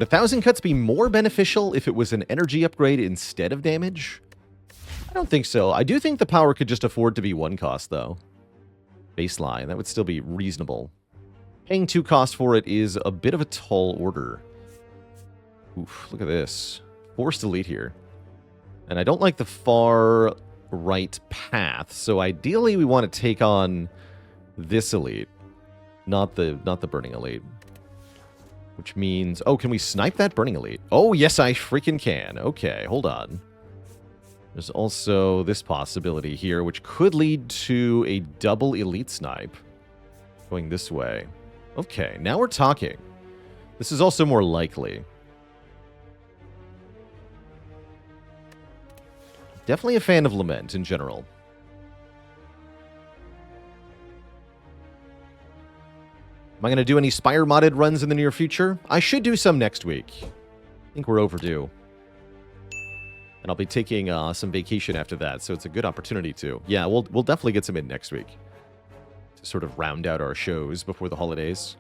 Would 1,000 cuts be more beneficial if it was an energy upgrade instead of damage? I don't think so. I do think the power could just afford to be 1 cost, though. Baseline. That would still be reasonable. Paying 2 cost for it is a bit of a tall order. Oof, look at this. Forced elite here. And I don't like the far right path, so ideally we want to take on this elite, not the burning elite. Which means, oh, can we snipe that burning elite? Oh, yes, I freaking can. Okay, hold on. There's also this possibility here, which could lead to a double elite snipe going this way. Okay, now we're talking. This is also more likely. Definitely a fan of Lament in general. Am I going to do any Spire modded runs in the near future? I should do some next week. I think we're overdue. And I'll be taking some vacation after that, so it's a good opportunity to. Yeah, we'll definitely get some in next week. To sort of round out our shows before the holidays.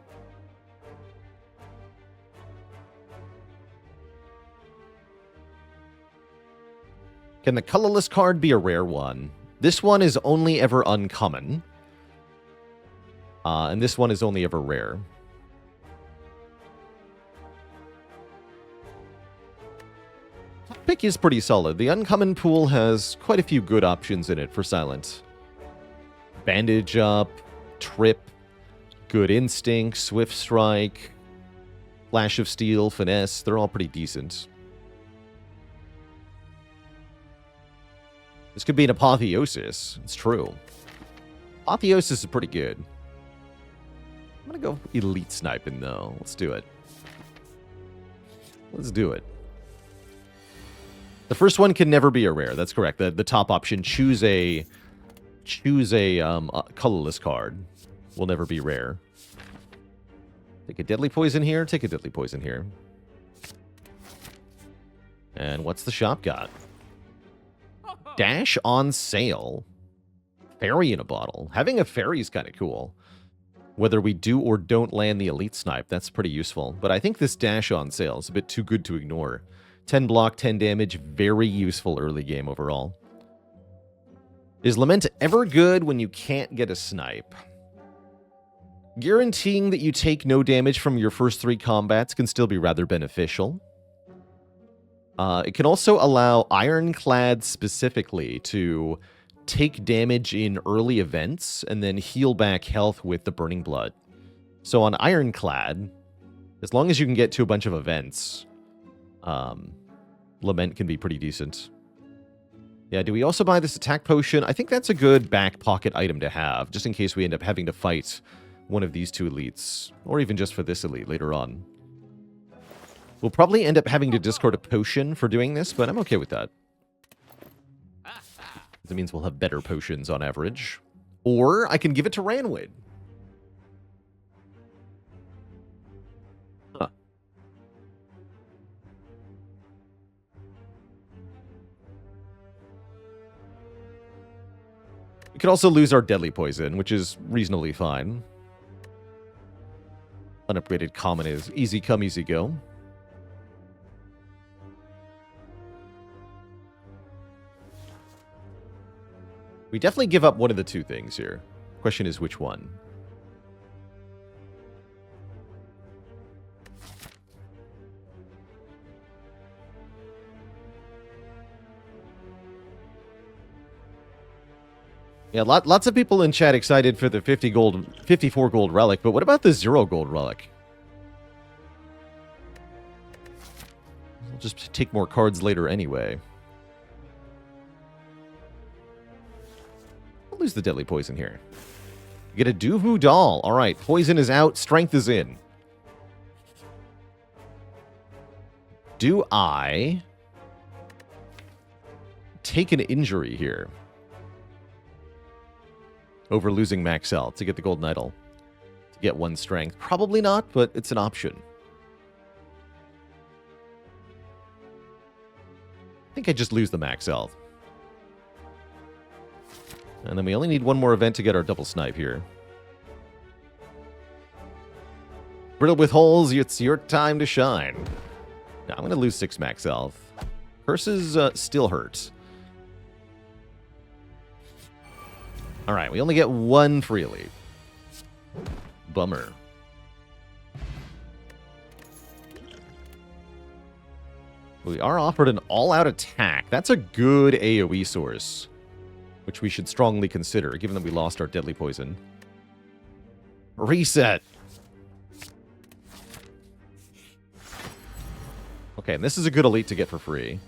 Can the colorless card be a rare one? This one is only ever uncommon. And this one is only ever rare. Top pick is pretty solid. The uncommon pool has quite a few good options in it for Silent. Bandage up, Trip, Good Instinct, Swift Strike, Flash of Steel, Finesse. They're all pretty decent. This could be an Apotheosis. It's true. Apotheosis is pretty good. I'm going to go Elite Sniping, though. Let's do it. Let's do it. The first one can never be a rare. That's correct. The top option, choose a colorless card, will never be rare. Take a Deadly Poison here. Take a Deadly Poison here. And what's the shop got? Dash on sale. Fairy in a bottle. Having a fairy is kind of cool. Whether we do or don't land the elite snipe, that's pretty useful. But I think this dash on sale is a bit too good to ignore. 10 block, 10 damage, very useful early game overall. Is Lament ever good when you can't get a snipe? Guaranteeing that you take no damage from your first 3 combats can still be rather beneficial. It can also allow Ironclad specifically to take damage in early events and then heal back health with the Burning Blood. So on Ironclad, as long as you can get to a bunch of events, Lament can be pretty decent. Yeah, do we also buy this attack potion? I think that's a good back pocket item to have, just in case we end up having to fight one of these 2 elites, or even just for this elite later on. We'll probably end up having to discard a potion for doing this, but I'm okay with that. That means we'll have better potions on average. Or I can give it to Ranwood. Huh. We could also lose our Deadly Poison, which is reasonably fine. Unupgraded common is easy come, easy go. We definitely give up one of the 2 things here. Question is which one? Yeah, lots of people in chat excited for the 54 gold relic, but what about the 0 gold relic? I'll just take more cards later anyway. Lose the Deadly Poison here. You get a Duvu Doll. All right, poison is out, strength is in. Do I take an injury here over losing Max Health to get the Golden Idol? To get 1 strength? Probably not, but it's an option. I think I just lose the Max Health. And then we only need 1 more event to get our double snipe here. Riddled with holes, it's your time to shine. No, I'm going to lose 6 max health. Curses still hurt. Alright, we only get 1 free elite. Bummer. We are offered an all-out attack. That's a good AoE source, which we should strongly consider, given that we lost our deadly poison. Reset. Okay, and this is a good elite to get for free.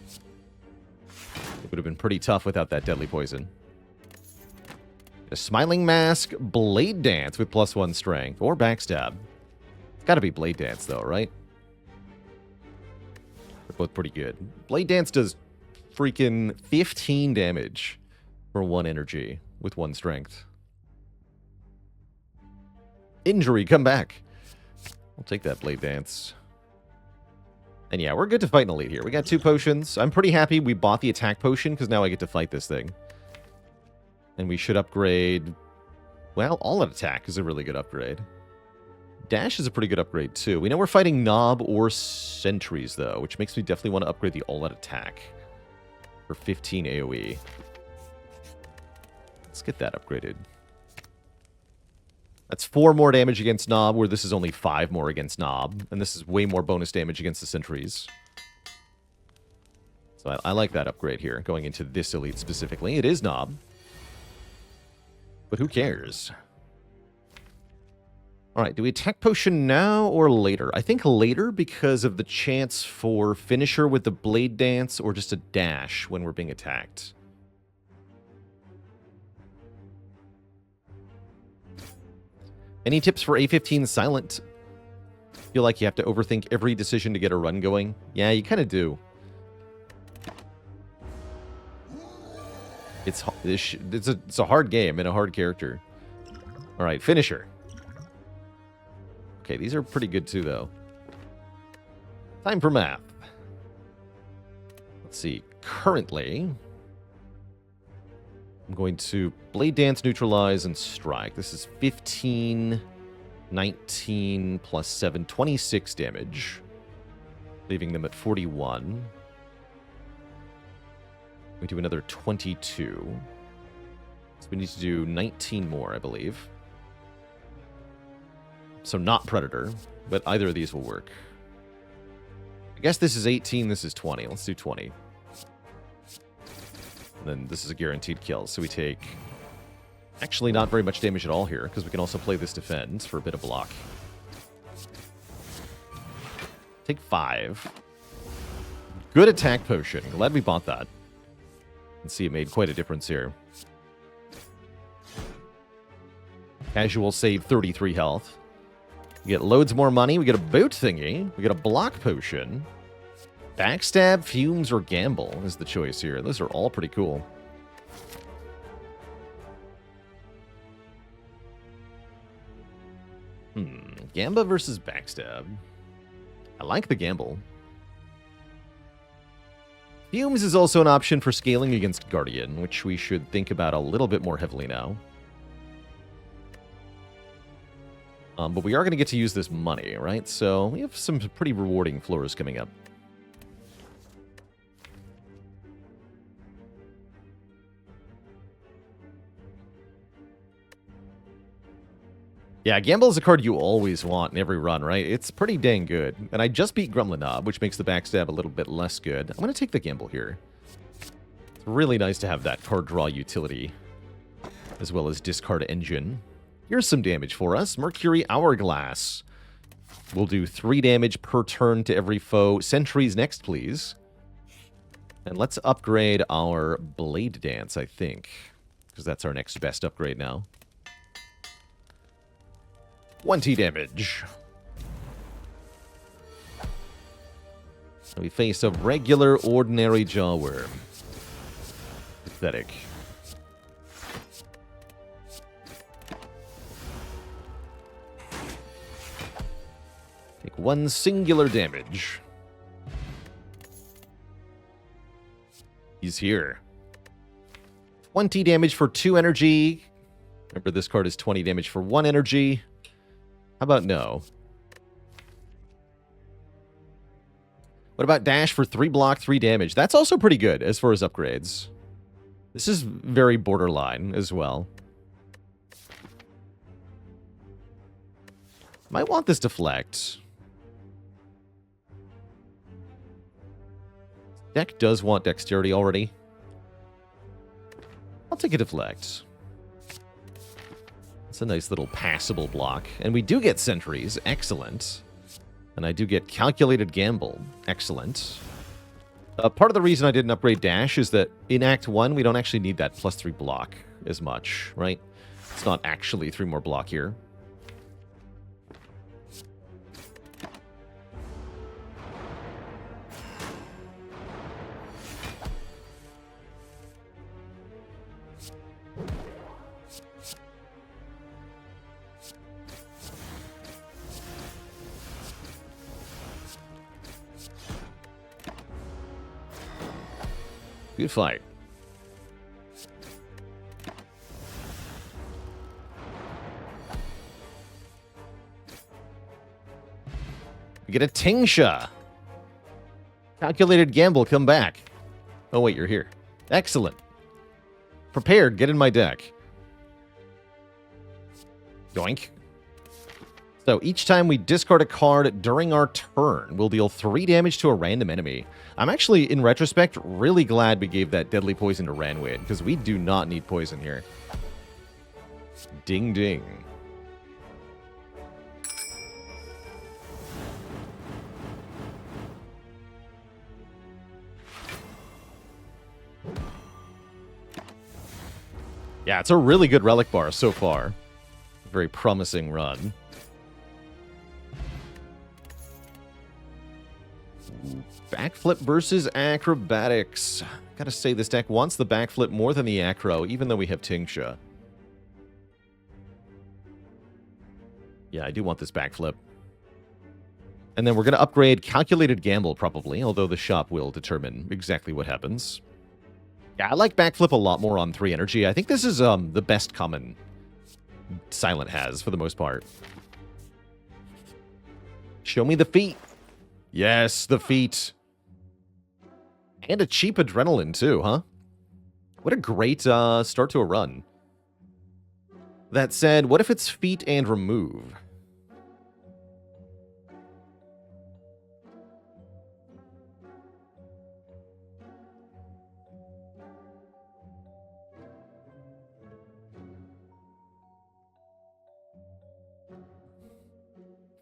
It would have been pretty tough without that deadly poison. A Smiling Mask, Blade Dance with +1 strength, or Backstab. It's gotta be Blade Dance, though, right? They're both pretty good. Blade Dance does freaking 15 damage for 1 energy with 1 strength. Injury, come back. I'll take that Blade Dance. And yeah, we're good to fight an elite here. We got 2 potions. I'm pretty happy we bought the attack potion, because now I get to fight this thing. And we should upgrade... Well, all-out attack is a really good upgrade. Dash is a pretty good upgrade, too. We know we're fighting Nob or Sentries, though, which makes me definitely want to upgrade the all-out attack for 15 AoE. Let's get that upgraded. That's 4 more damage against Nob, where this is only 5 more against Nob. And this is way more bonus damage against the Sentries. So I like that upgrade here, going into this elite specifically. It is Nob. But who cares? Alright, do we attack potion now or later? I think later because of the chance for finisher with the Blade Dance or just a dash when we're being attacked. Any tips for A15 Silent? Feel like you have to overthink every decision to get a run going? Yeah, you kind of do. It's a hard game and a hard character. All right, finisher. Okay, these are pretty good too, though. Time for math. Let's see. Currently, I'm going to Blade Dance, Neutralize, and Strike. This is 15, 19 plus 7, 26 damage. Leaving them at 41. We do another 22. So we need to do 19 more, I believe. So not Predator, but either of these will work. I guess this is 18, this is 20. Let's do 20. And then this is a guaranteed kill, so we take... Actually, not very much damage at all here, because we can also play this defense for a bit of block. Take 5. Good attack potion. Glad we bought that. And see, it made quite a difference here. Casual save 33 health. We get loads more money. We get a boot thingy. We get a block potion. Backstab, Fumes, or Gamble is the choice here. Those are all pretty cool. Gamba versus Backstab. I like the Gamble. Fumes is also an option for scaling against Guardian, which we should think about a little bit more heavily now. But we are going to get to use this money, right? So we have some pretty rewarding floors coming up. Yeah, Gamble is a card you always want in every run, right? It's pretty dang good. And I just beat Gremlin Knob, which makes the Backstab a little bit less good. I'm going to take the Gamble here. It's really nice to have that card draw utility, as well as discard engine. Here's some damage for us. Mercury Hourglass. We'll do 3 damage per turn to every foe. Sentries next, please. And let's upgrade our Blade Dance, I think, because that's our next best upgrade now. 20 damage. We face a regular, ordinary Jawworm. Pathetic. Take 1 singular damage. He's here. 20 damage for 2 energy. Remember, this card is 20 damage for 1 energy. How about no? What about dash for 3 block, 3 damage? That's also pretty good as far as upgrades. This is very borderline as well. Might want this deflect. Deck does want dexterity already. I'll take a deflect. It's a nice little passable block. And we do get sentries. Excellent. And I do get calculated gamble. Excellent. Part of the reason I didn't upgrade dash is that in Act 1, we don't actually need that +3 block as much, right? It's not actually 3 more block here. Good fight. We get a Tingsha. Calculated gamble, come back. Oh, wait, you're here. Excellent. Prepared, get in my deck. Yoink. So each time we discard a card during our turn, we'll deal 3 damage to a random enemy. I'm actually, in retrospect, really glad we gave that deadly poison to Ranwid, because we do not need poison here. Ding ding. Yeah, it's a really good relic bar so far. Very promising run. Backflip versus acrobatics. Gotta say, this deck wants the backflip more than the acro, even though we have Tingsha. Yeah, I do want this backflip. And then we're gonna upgrade Calculated Gamble, probably, although the shop will determine exactly what happens. Yeah, I like backflip a lot more on 3 energy. I think this is the best common Silent has, for the most part. Show me the feet. Yes, the feet. And a cheap adrenaline, too, huh? What a great start to a run. That said, what if it's feet and remove?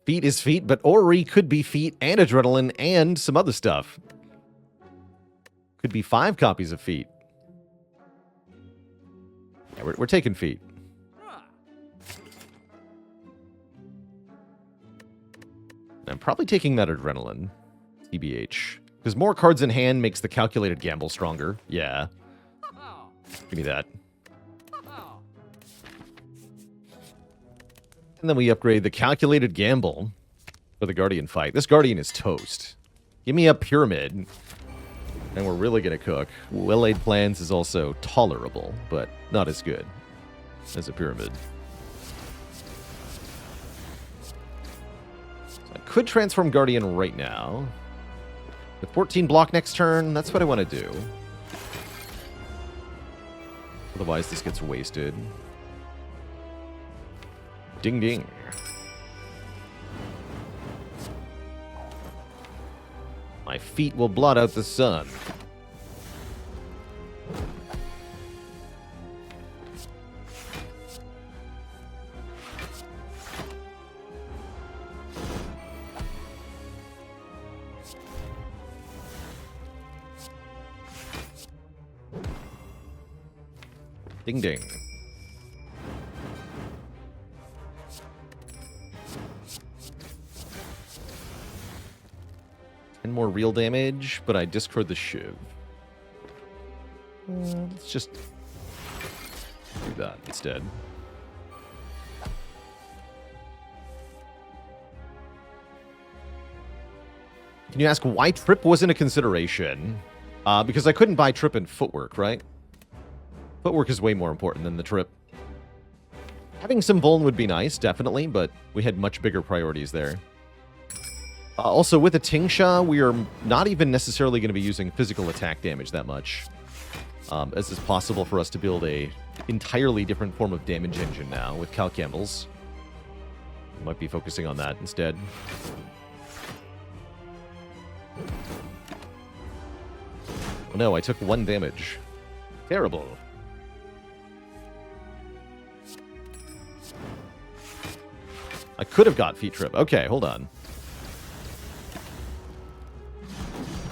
Feet is feet, but Ori could be feet and adrenaline and some other stuff. Could be 5 copies of feet. Yeah, we're taking feet. I'm probably taking that adrenaline. TBH. Because more cards in hand makes the calculated gamble stronger. Yeah. Give me that. And then we upgrade the calculated gamble for the Guardian fight. This Guardian is toast. Give me a pyramid. And we're really going to cook. Well-laid plans is also tolerable, but not as good as a pyramid. So I could transform Guardian right now. With 14 block next turn, that's what I want to do. Otherwise, this gets wasted. Ding ding. My feet will blot out the sun. Ding ding. And more real damage, but I discard the Shiv. Let's just do that instead. Can you ask why Trip wasn't a consideration? Because I couldn't buy Trip and Footwork, right? Footwork is way more important than the Trip. Having some Vuln would be nice, definitely, but we had much bigger priorities there. Also, with a Tingsha, we are not even necessarily going to be using physical attack damage that much. As is possible for us to build a entirely different form of damage engine now with Cal Campbell's. Might be focusing on that instead. Oh no, I took 1 damage. Terrible. I could have got feet trip. Okay, hold on.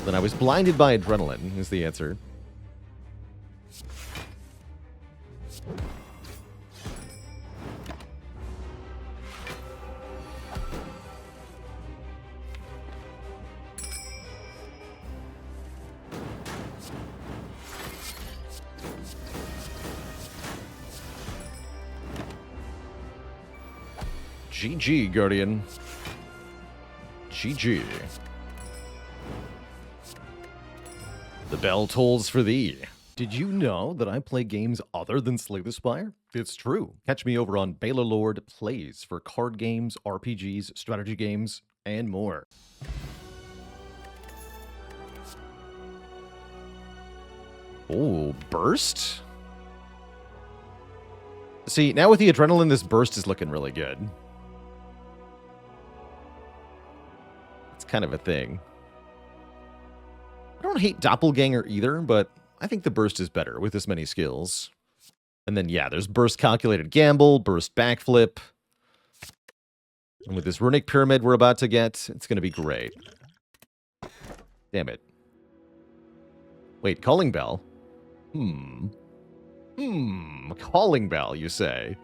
Then I was blinded by adrenaline, is the answer. GG, Guardian. GG. The bell tolls for thee. Did you know that I play games other than Slay the Spire? It's true. Catch me over on Baalorlord Plays for card games, RPGs, strategy games, and more. Oh, burst? See, now with the adrenaline, this burst is looking really good. It's kind of a thing. I don't hate Doppelganger either, but I think the burst is better with this many skills. And then, yeah, there's burst calculated gamble, burst backflip. And with this runic pyramid we're about to get, it's going to be great. Damn it. Wait, calling bell? Calling bell, you say?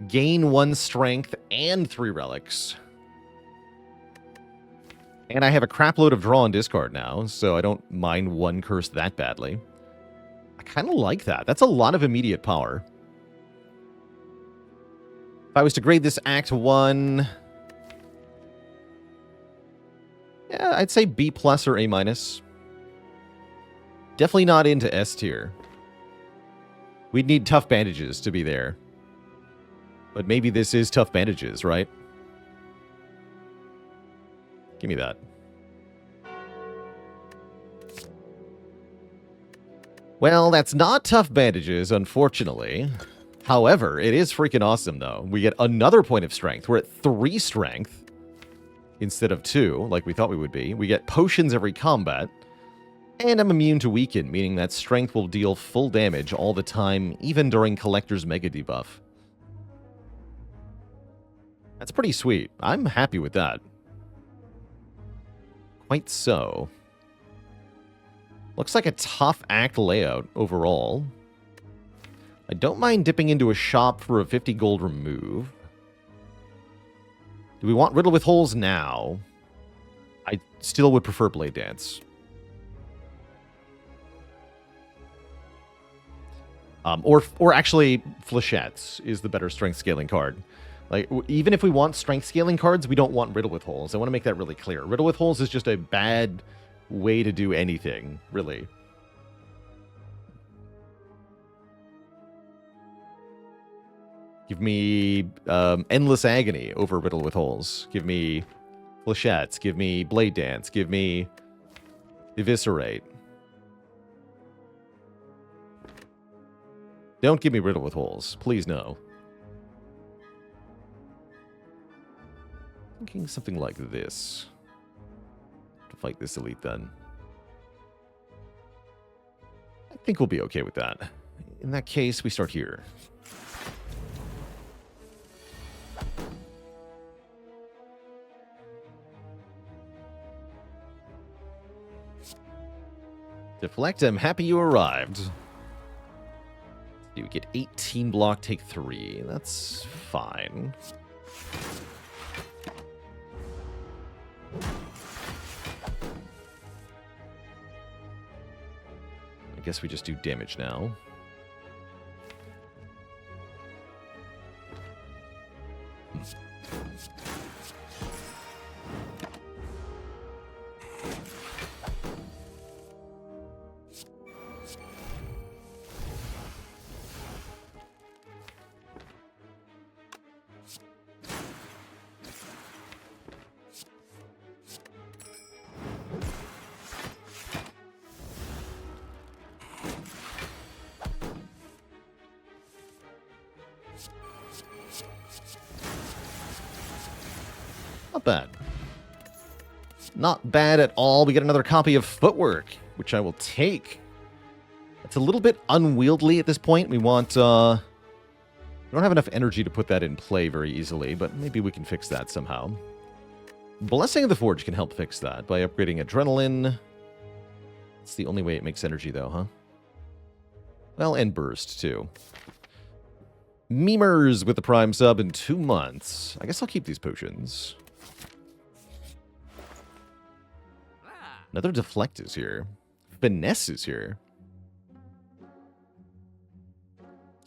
Gain 1 strength and 3 relics. And I have a crapload of draw and discard now, so I don't mind 1 curse that badly. I kind of like that. That's a lot of immediate power. If I was to grade this Act 1... yeah, I'd say B+ or A-. Definitely not into S tier. We'd need tough bandages to be there. But maybe this is tough bandages, right? Give me that. Well, that's not tough bandages, unfortunately. However, it is freaking awesome, though. We get another point of strength. We're at 3 strength instead of 2, like we thought we would be. We get potions every combat. And I'm immune to weaken, meaning that strength will deal full damage all the time, even during Collector's Mega Debuff. That's pretty sweet. I'm happy with that. Quite so. Looks like a tough act layout overall. I don't mind dipping into a shop for a 50 gold remove. Do we want Riddle with Holes now? I still would prefer Blade Dance. Or actually, Flechettes is the better strength scaling card. Like, even if we want strength scaling cards, we don't want Riddle with Holes. I want to make that really clear. Riddle with Holes is just a bad way to do anything, really. Give me Endless Agony over Riddle with Holes. Give me Flechettes. Give me Blade Dance. Give me Eviscerate. Don't give me Riddle with Holes. Please, no. Thinking something like this. To fight this elite, then. I think we'll be okay with that. In that case, we start here. Deflect, I'm happy you arrived. You get 18 block, take 3. That's fine. I guess we just do damage now. Not bad. Not bad at all. We get another copy of Footwork, which I will take. It's a little bit unwieldy at this point. We want... we don't have enough energy to put that in play very easily, but maybe we can fix that somehow. Blessing of the Forge can help fix that by upgrading Adrenaline. It's the only way it makes energy, though, huh? Well, and Burst, too. Memers with the Prime sub in 2 months. I guess I'll keep these potions. Another Deflect is here. Finesse is here.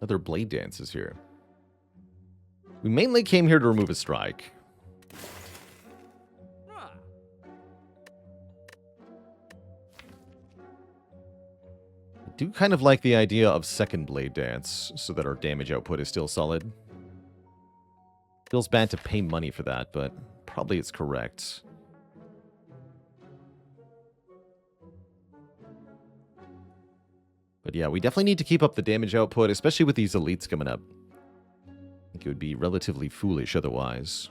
Another Blade Dance is here. We mainly came here to remove a strike. I do kind of like the idea of second Blade Dance, so that our damage output is still solid. Feels bad to pay money for that, but probably it's correct. But yeah, we definitely need to keep up the damage output, especially with these elites coming up. I think it would be relatively foolish otherwise.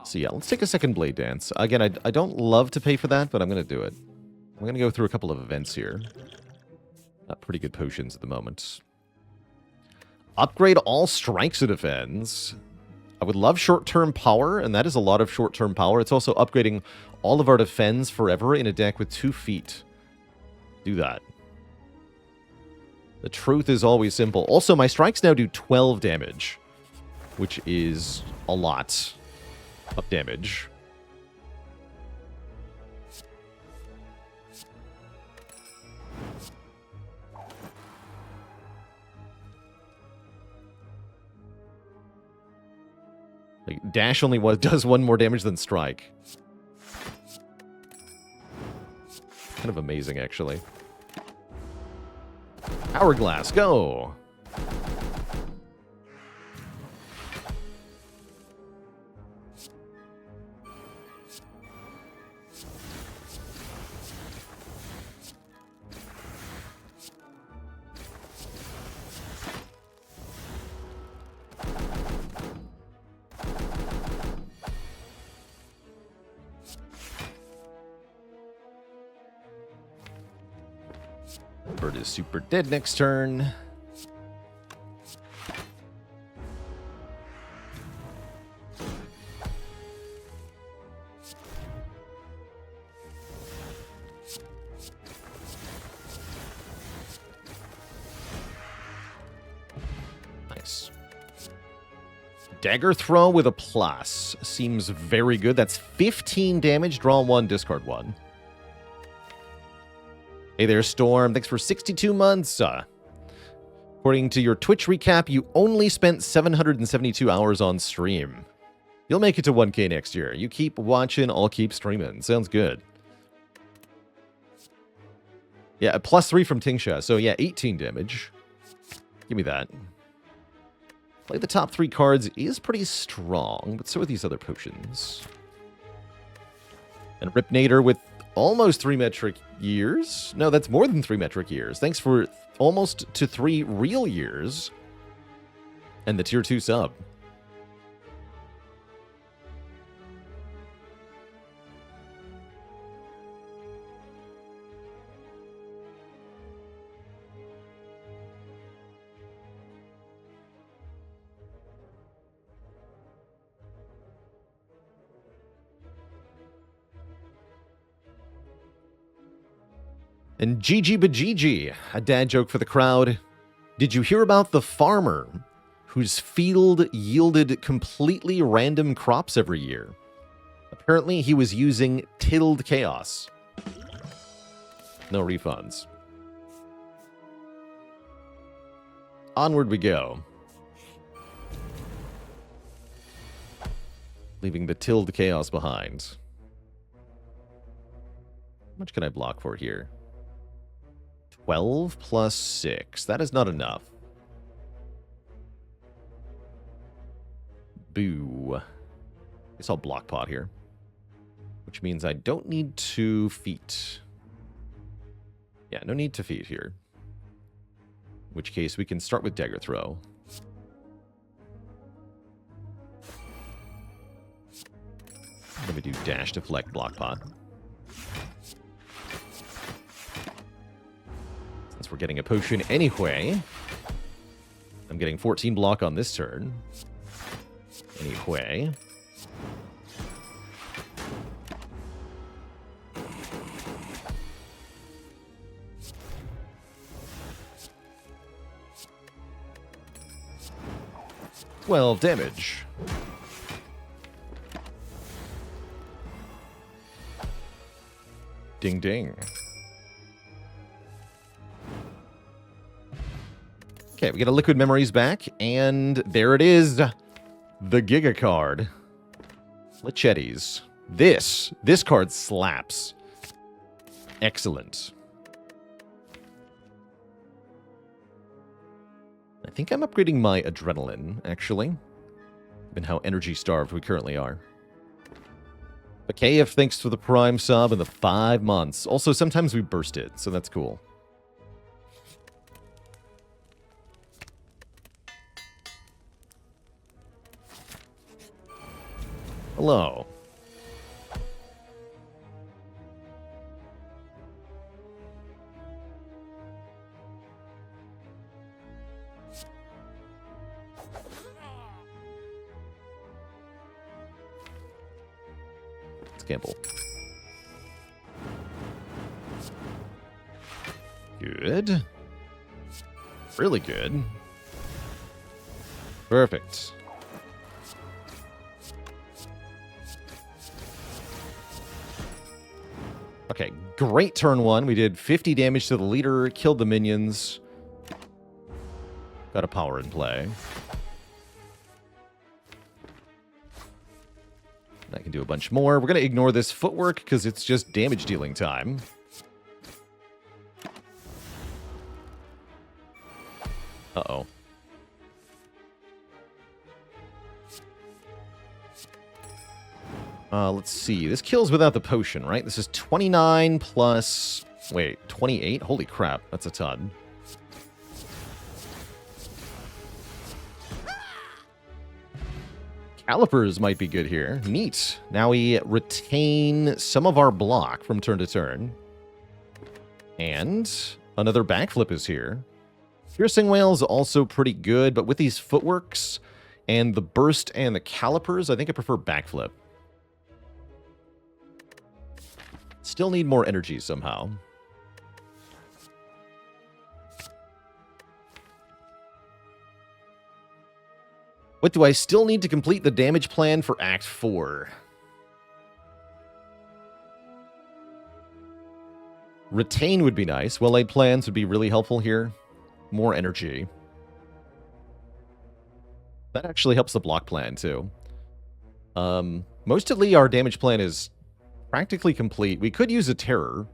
So yeah, let's take a second Blade Dance. Again, I don't love to pay for that, but I'm going to do it. I'm going to go through a couple of events here. Got pretty good potions at the moment. Upgrade all strikes it defends. I would love short-term power, and that is a lot of short-term power. It's also upgrading all of our defense forever in a deck with 2 feet. Do that. The truth is always simple. Also, my strikes now do 12 damage, which is a lot of damage. Like, dash only does 1 more damage than strike. Kind of amazing, actually. Hourglass, go! Bird is super dead next turn. Nice. Dagger throw with a plus. Seems very good. That's 15 damage. Draw 1, discard 1. Hey there, Storm. Thanks for 62 months. According to your Twitch recap, you only spent 772 hours on stream. You'll make it to 1K next year. You keep watching, I'll keep streaming. Sounds good. Yeah, a +3 from Tingsha. So yeah, 18 damage. Give me that. Play the top 3 cards is pretty strong, but so are these other potions. And Ripnator with almost 3 metric years. No, that's more than 3 metric years. Thanks for almost to 3 real years. And the tier 2 sub. And GG Bajiji, a dad joke for the crowd. Did you hear about the farmer whose field yielded completely random crops every year? Apparently, he was using tilled chaos. No refunds. Onward we go. Leaving the tilled chaos behind. How much can I block for here? 12 plus 6. That is not enough. Boo. Guess I'll block pot here. Which means I don't need 2 feet. Yeah, no need to feed here. In which case, we can start with Dagger Throw. Then we do Dash, Deflect, Block Pot. Since we're getting a potion anyway, I'm getting 14 block on this turn. Anyway. Well, damage. Ding ding. Okay, we get a Liquid Memories back, and there it is. The Giga card. Fletchetties. This card slaps. Excellent. I think I'm upgrading my Adrenaline, actually. Given how energy-starved we currently are. But KF, thanks for the Prime sub and the 5 months. Also, sometimes we burst it, so that's cool. Hello. Gamble. Good. Really good. Perfect. Okay, great turn one. We did 50 damage to the leader, killed the minions. Got a power in play. I can do a bunch more. We're going to ignore this footwork because it's just damage dealing time. Uh-oh. Let's see. This kills without the potion, right? This is 29 plus... Wait, 28? Holy crap, that's a ton. Calipers might be good here. Neat. Now we retain some of our block from turn to turn. And another backflip is here. Piercing Wail is also pretty good, but with these footworks and the burst and the calipers, I think I prefer backflip. Still need more energy somehow. What do I still need to complete the damage plan for Act 4? Retain would be nice. Well-laid plans would be really helpful here. More energy. That actually helps the block plan, too. Mostly our damage plan is practically complete. We could use a terror.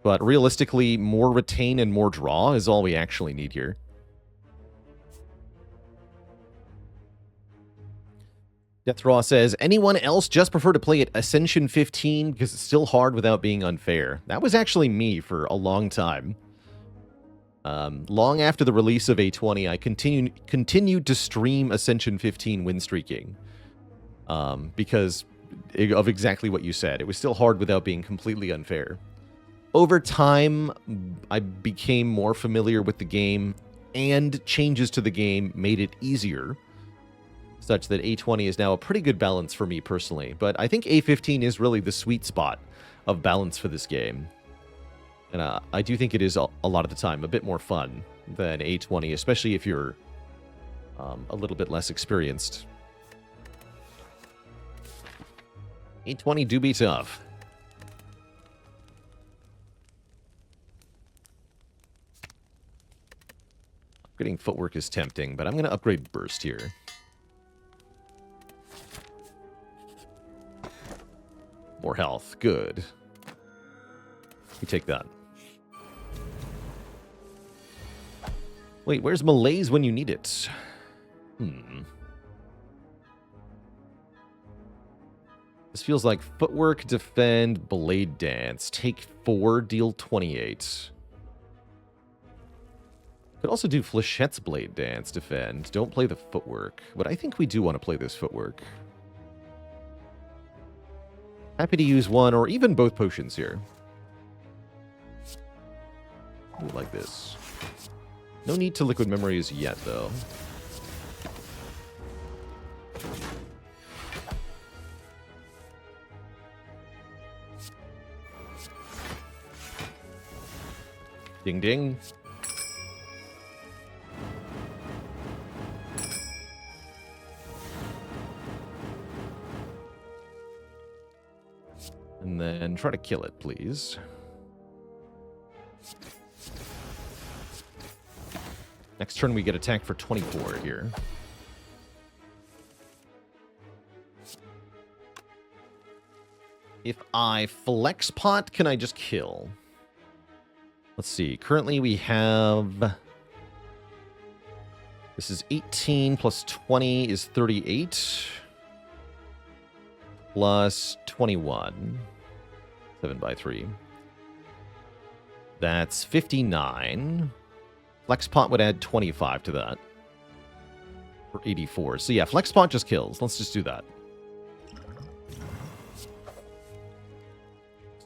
But realistically, more retain and more draw is all we actually need here. Deathraw says, anyone else just prefer to play at Ascension 15 because it's still hard without being unfair? That was actually me for a long time. Long after the release of A20, I continued to stream Ascension 15 win streaking. Because of exactly what you said. It was still hard without being completely unfair. Over time, I became more familiar with the game, and changes to the game made it easier, such that A20 is now a pretty good balance for me personally. But I think A15 is really the sweet spot of balance for this game. And I do think it is, a lot of the time, a bit more fun than A20, especially if you're a little bit less experienced. A20 do be tough. Upgrading footwork is tempting, but I'm going to upgrade burst here. More health. Good. We take that. Wait, where's Malaise when you need it? This feels like footwork, defend, blade dance. Take 4, deal 28. Could also do Flechette's blade dance, defend. Don't play the footwork. But I think we do want to play this footwork. Happy to use one or even both potions here. Ooh, like this. No need to liquid memories yet, though. Ding ding. And then try to kill it, please. Next turn we get attacked for 24 here. If I flex pot, can I just kill? Let's see. Currently we have... This is 18 plus 20 is 38. Plus 21. 7 by 3. That's 59. Flexpot would add 25 to that. For 84. So yeah, Flexpot just kills. Let's just do that.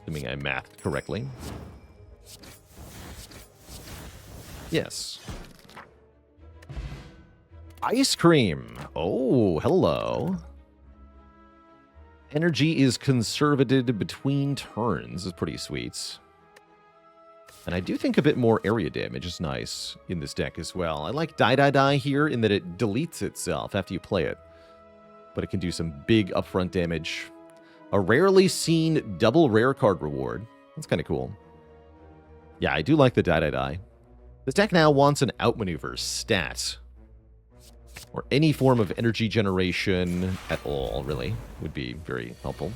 Assuming I mathed correctly. Yes. Ice cream. Oh, hello. Energy is conservated between turns. Is pretty sweet. And I do think a bit more area damage is nice in this deck as well. I like Die here in that it deletes itself after you play it. But it can do some big upfront damage. A rarely seen double rare card reward. That's kind of cool. Yeah, I do like the Die. This deck now wants an outmaneuver stat. Or any form of energy generation at all, really, would be very helpful.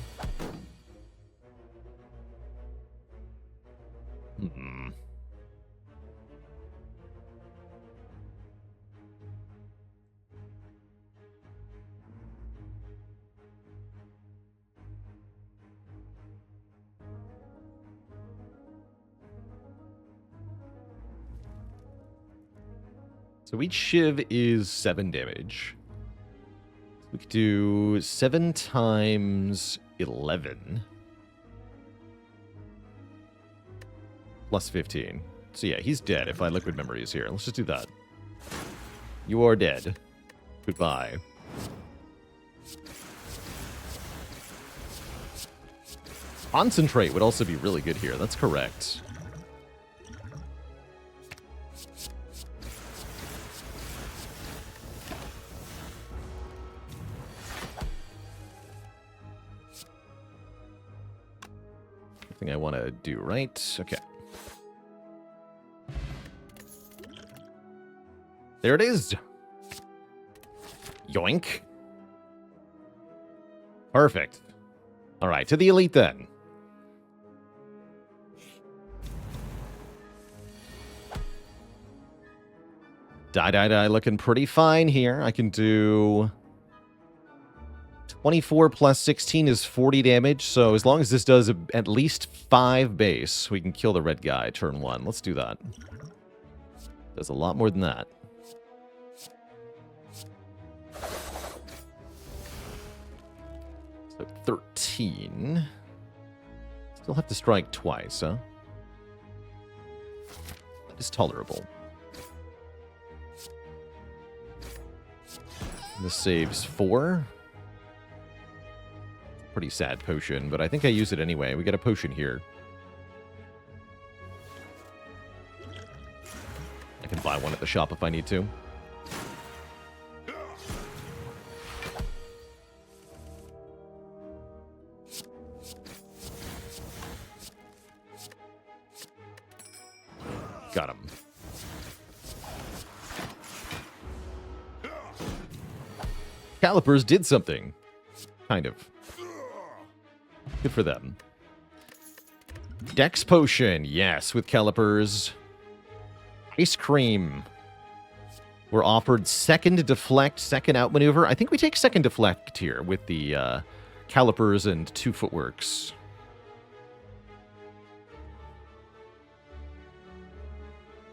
So each shiv is 7 damage. We could do 7 times 11. Plus 15. So yeah, he's dead if I liquid memory is here. Let's just do that. You are dead. Goodbye. Concentrate would also be really good here. That's correct. I want to do right. Okay. There it is. Yoink. Perfect. All right, to the elite then. Die looking pretty fine here. I can do 24 plus 16 is 40 damage, so as long as this does at least 5 base, we can kill the red guy turn 1. Let's do that. Does a lot more than that. So 13. Still have to strike twice, huh? That is tolerable. This saves 4. Pretty sad potion, but I think I use it anyway. We got a potion here. I can buy one at the shop if I need to. Got him. Calipers did something. Kind of. Good for them. Dex Potion, yes, with Calipers. Ice Cream. We're offered second Deflect, second Outmaneuver. I think we take second Deflect here with the calipers and 2 footworks.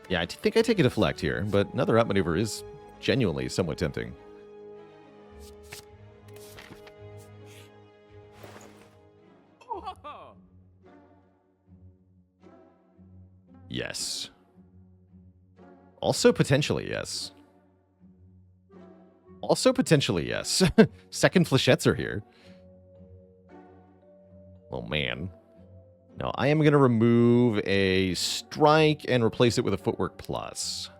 Yeah, I think I take a deflect here, but another outmaneuver is genuinely somewhat tempting. Yes. Also potentially, yes. Also potentially, yes. Second flechettes are here. Oh, man. Now, I am going to remove a strike and replace it with a footwork plus.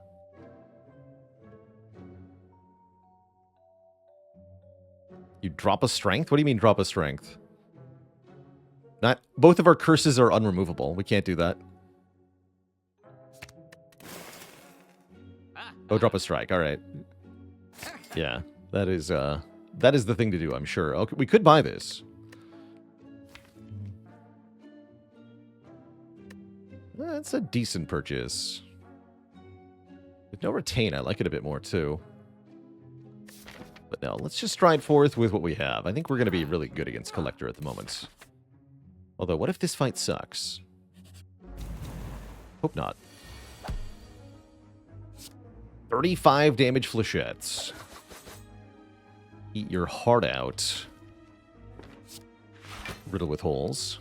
You drop a strength? What do you mean drop a strength? Not both of our curses are unremovable. We can't do that. Oh, drop a strike. All right. Yeah, that is the thing to do, I'm sure. Okay, we could buy this. That's a decent purchase. With no retain, I like it a bit more, too. But no, let's just stride forth with what we have. I think we're going to be really good against Collector at the moment. Although, what if this fight sucks? Hope not. 35 damage flechettes. Eat your heart out. Riddle with holes.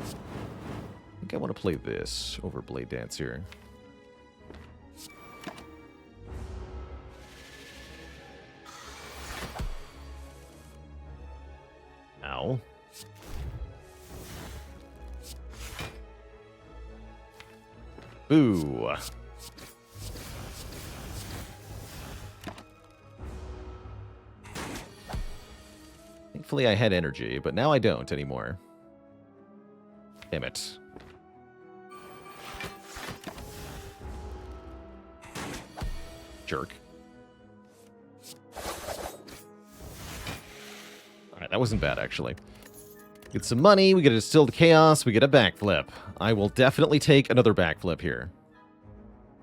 I think I want to play this over Blade Dance here. Ow. Boo. Thankfully I had energy, but now I don't anymore. Damn it. Jerk. Alright, that wasn't bad, actually. Get some money, we get a Distilled Chaos, we get a backflip. I will definitely take another backflip here.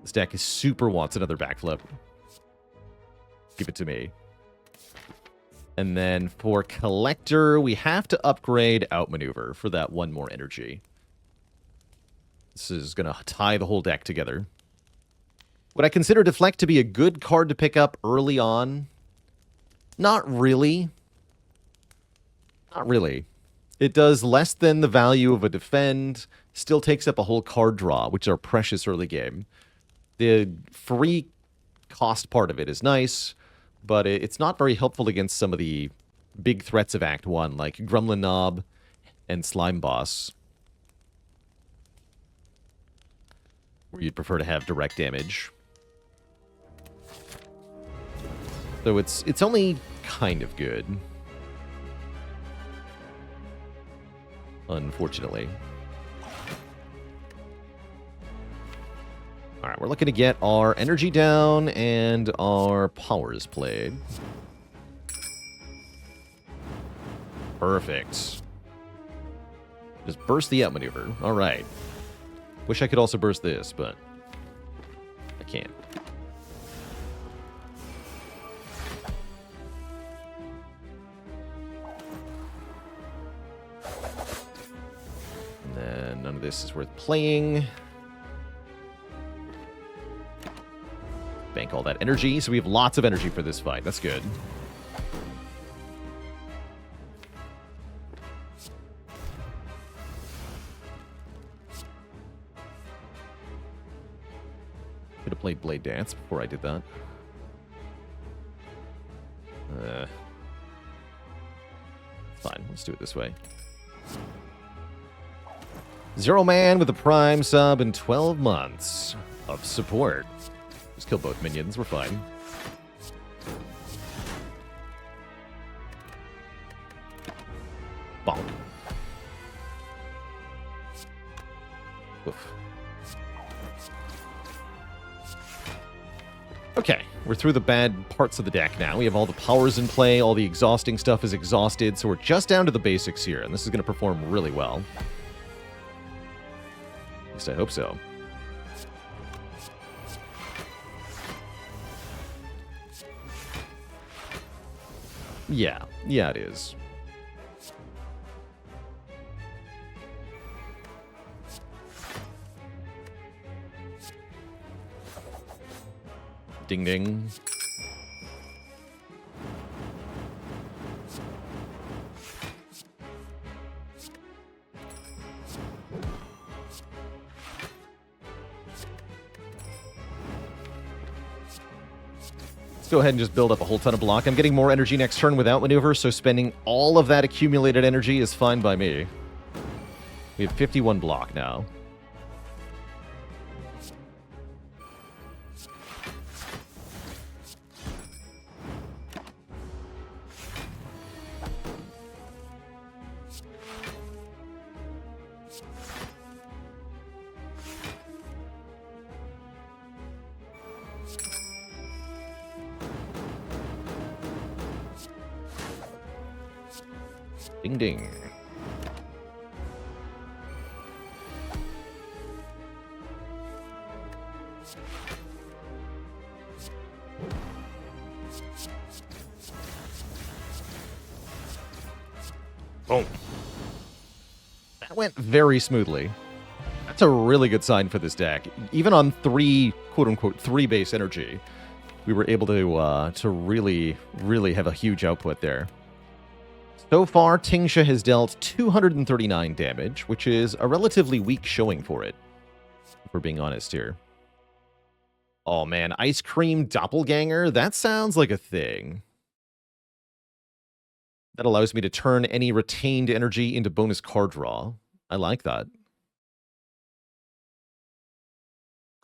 This deck is super wants another backflip. Give it to me. And then for Collector, we have to upgrade Outmaneuver for that 1 more energy. This is going to tie the whole deck together. Would I consider Deflect to be a good card to pick up early on? Not really. Not really. It does less than the value of a Defend, still takes up a whole card draw, which are precious early game. The free cost part of it is nice, but it's not very helpful against some of the big threats of Act 1, like Gremlin Knob and Slime Boss, where you'd prefer to have direct damage. So it's only kind of good. Unfortunately. Alright, we're looking to get our energy down and our powers played. Perfect. Just burst the outmaneuver. Alright. Wish I could also burst this, but I can't. And then none of this is worth playing. Bank all that energy, so we have lots of energy for this fight. That's good. Could have played Blade Dance before I did that. Fine, let's do it this way. Zero Man with a Prime sub and 12 months of support. Just kill both minions, we're fine. Bonk. Oof. Okay, we're through the bad parts of the deck now. We have all the powers in play, all the exhausting stuff is exhausted, so we're just down to the basics here, and this is going to perform really well. At least I hope so. Yeah. Yeah, it is. Ding ding. Go ahead and just build up a whole ton of block. I'm getting more energy next turn without maneuver, so spending all of that accumulated energy is fine by me. We have 51 block now. Ding ding. Boom. That went very smoothly. That's a really good sign for this deck. Even on 3, quote-unquote, 3 base energy, we were able to really, really have a huge output there. So far, Tingsha has dealt 239 damage, which is a relatively weak showing for it, if we're being honest here. Oh man, Ice Cream Doppelganger? That sounds like a thing. That allows me to turn any retained energy into bonus card draw. I like that.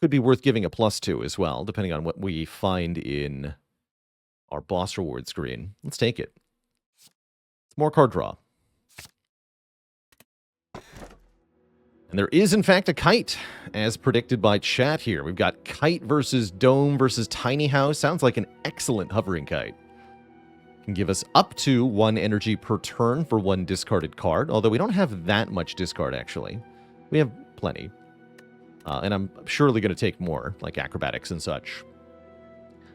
Could be worth giving a +2 as well, depending on what we find in our boss reward screen. Let's take it. More card draw. And there is, in fact, a kite, as predicted by chat here. We've got kite versus dome versus tiny house. Sounds like an excellent hovering kite. Can give us up to 1 energy per turn for 1 discarded card, although we don't have that much discard, actually. We have plenty. And I'm surely going to take more, like acrobatics and such.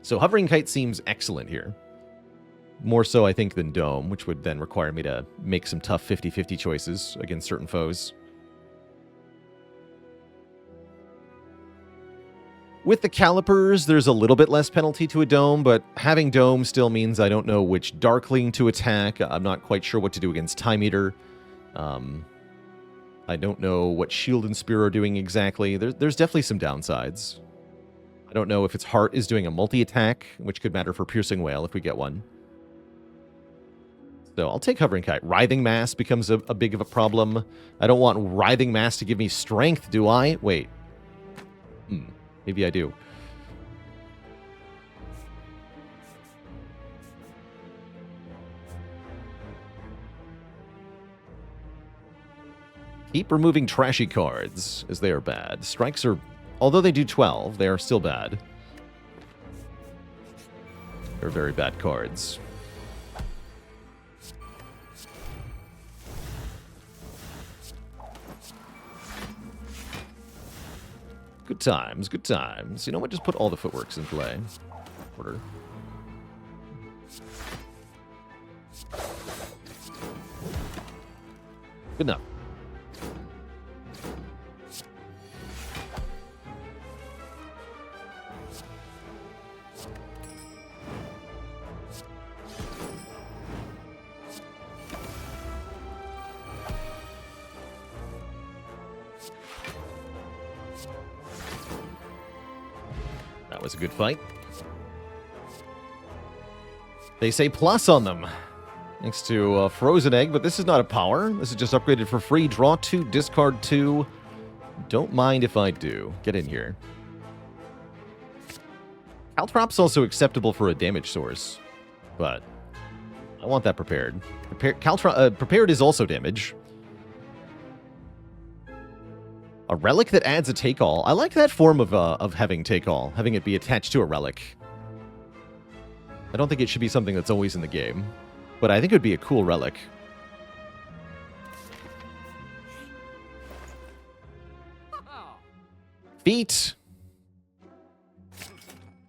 So hovering kite seems excellent here. More so, I think, than Dome, which would then require me to make some tough 50-50 choices against certain foes. With the calipers, there's a little bit less penalty to a Dome, but having Dome still means I don't know which Darkling to attack. I'm not quite sure what to do against Time Eater. I don't know what Shield and Spear are doing exactly. There's definitely some downsides. I don't know if its Heart is doing a multi-attack, which could matter for Piercing Whale if we get one. So I'll take Hovering Kite. Writhing Mass becomes a big of a problem. I don't want Writhing Mass to give me strength, do I? Wait. Maybe I do. Keep removing trashy cards, as they are bad. Strikes are... Although they do 12, they are still bad. They're very bad cards. Good times, good times. You know what? Just put all the footworks in play. Order. Good enough. That was a good fight. They say plus on them. Thanks to Frozen Egg, but this is not a power. This is just upgraded for free. Draw 2, discard 2. Don't mind if I do. Get in here. Caltrop's also acceptable for a damage source, but I want that prepared. Prepared is also damage. A relic that adds a take-all. I like that form of having take-all, having it be attached to a relic. I don't think it should be something that's always in the game, but I think it would be a cool relic. Feet.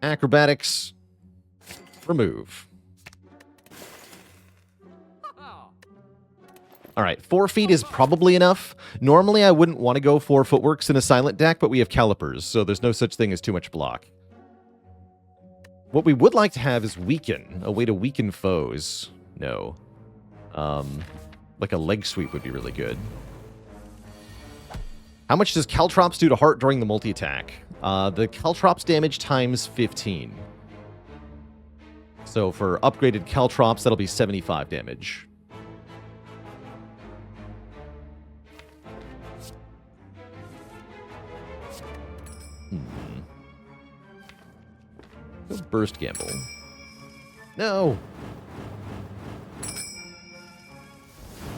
Acrobatics. Remove. All right, 4 feet is probably enough. Normally, I wouldn't want to go for footworks in a silent deck, but we have calipers, so there's no such thing as too much block. What we would like to have is weaken, a way to weaken foes. No. Like a leg sweep would be really good. How much does Caltrops do to heart during the multi-attack? The Caltrops damage times 15. So for upgraded Caltrops, that'll be 75 damage. Go burst gamble. No!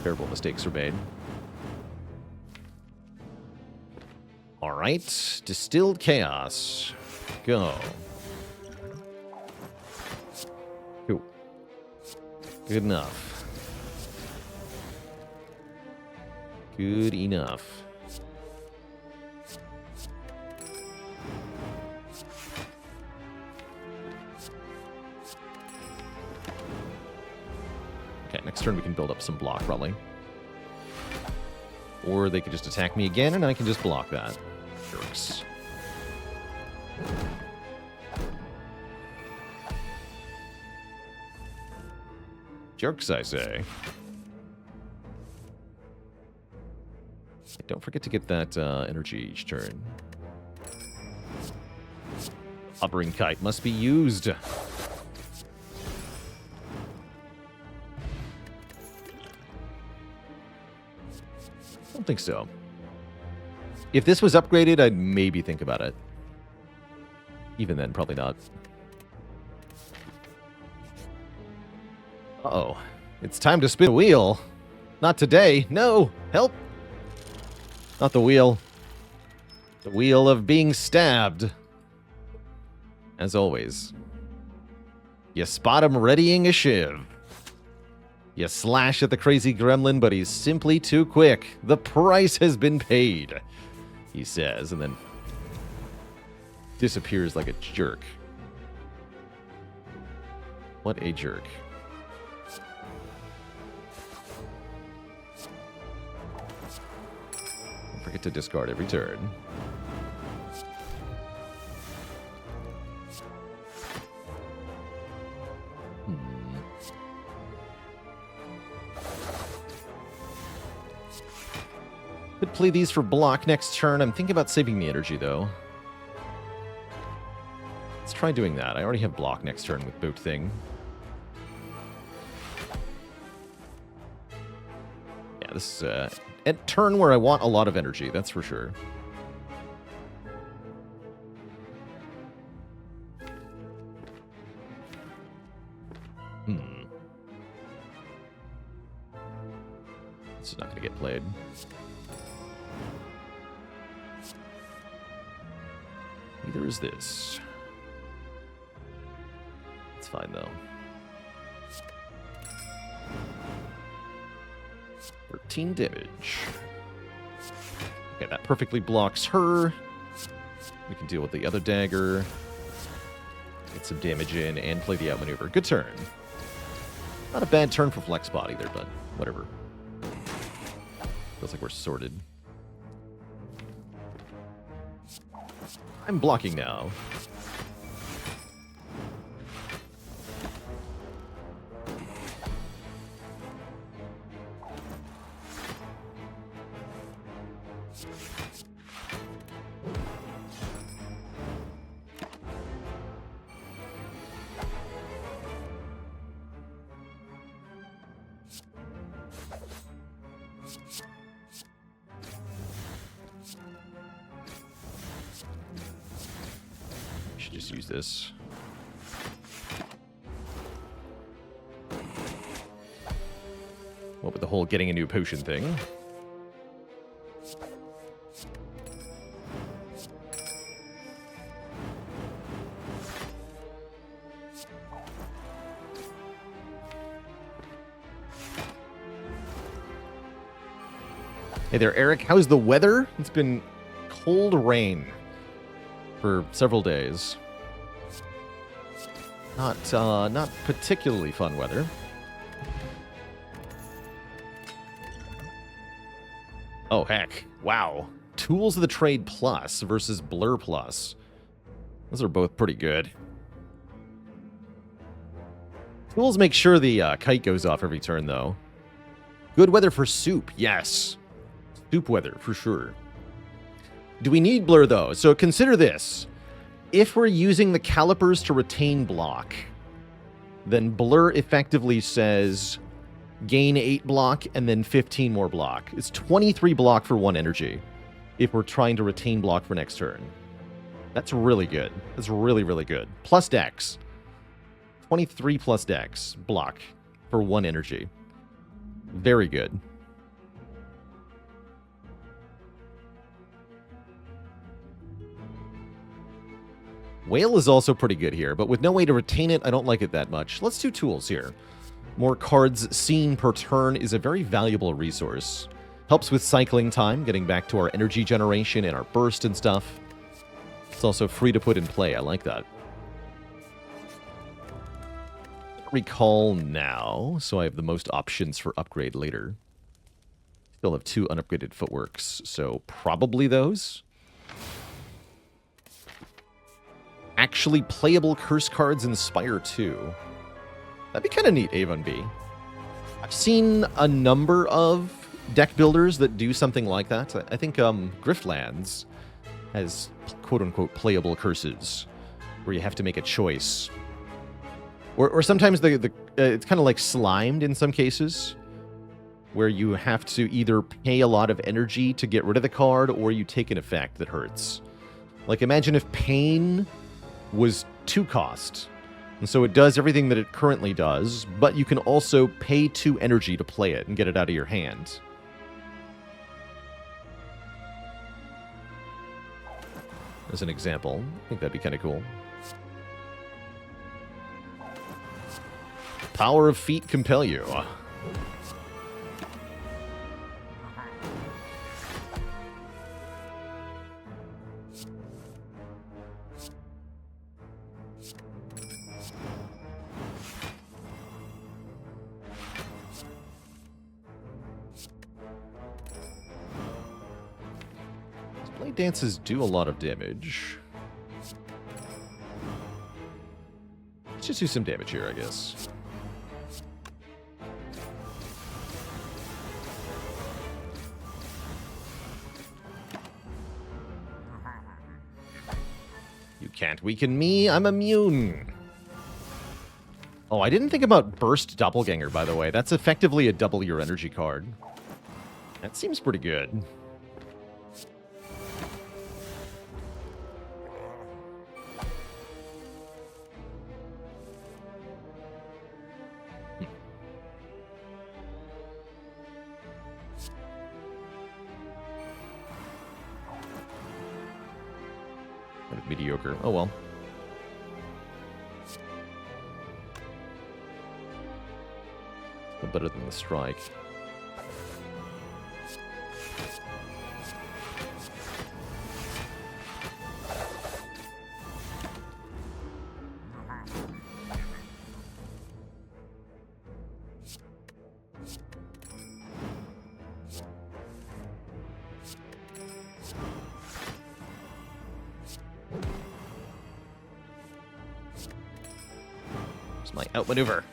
Terrible mistakes were made. Alright. Distilled Chaos. Go. Cool. Good enough. Good enough. Okay, next turn we can build up some block, probably. Or they could just attack me again, and I can just block that. Jerks. Jerks, I say. Don't forget to get that energy each turn. Hovering Kite must be used. I don't think so. If this was upgraded, I'd maybe think about it. Even then, probably not. Uh-oh. It's time to spin a wheel. Not today. No! Help! Not the wheel. The wheel of being stabbed. As always. You spot him readying a shiv. You slash at the crazy gremlin, but he's simply too quick. The price has been paid, he says, and then disappears like a jerk. What a jerk. Don't forget to discard every turn. Could play these for block next turn. I'm thinking about saving the energy, though. Let's try doing that. I already have block next turn with Boot Thing. Yeah, this is a turn where I want a lot of energy, that's for sure. This is not going to get played. Neither is this. It's fine, though. 13 damage. Okay, that perfectly blocks her. We can deal with the other dagger. Get some damage in and play the outmaneuver. Good turn. Not a bad turn for flex bot either, but whatever. Feels like we're sorted. I'm blocking now. Just use this. What with the whole getting a new potion thing? Hey there, Eric. How's the weather? It's been cold rain for several days. Not particularly fun weather. Oh, heck. Wow. Tools of the Trade Plus versus Blur Plus. Those are both pretty good. Tools make sure the kite goes off every turn, though. Good weather for soup, yes. Soup weather, for sure. Do we need Blur, though? So consider this. If we're using the calipers to retain block, then Blur effectively says gain 8 block and then 15 more block. It's 23 block for 1 energy if we're trying to retain block for next turn. That's really good. That's really, really good. Plus dex. 23 plus dex block for 1 energy. Very good. Whale is also pretty good here, but with no way to retain it, I don't like it that much. Let's do tools here. More cards seen per turn is a very valuable resource. Helps with cycling time, getting back to our energy generation and our burst and stuff. It's also free to put in play. I like that. Recall now, so I have the most options for upgrade later. Still have 2 unupgraded footworks, so probably those. Actually playable curse cards in Spire 2. That'd be kind of neat, Avon B. I've seen a number of deck builders that do something like that. I think Griftlands has quote-unquote playable curses, where you have to make a choice. Or sometimes it's kind of like Slimed in some cases, where you have to either pay a lot of energy to get rid of the card, or you take an effect that hurts. Like, imagine if Pain was 2 cost, and so it does everything that it currently does, but you can also pay 2 energy to play it and get it out of your hand. As an example, I think that'd be kind of cool. Power of Feet compel you. Blade dances do a lot of damage. Let's just do some damage here, I guess. You can't weaken me, I'm immune. Oh, I didn't think about Burst Doppelganger, by the way. That's effectively a double your energy card. That seems pretty good. Mediocre. Oh well. Still better than the strike. My outmaneuver.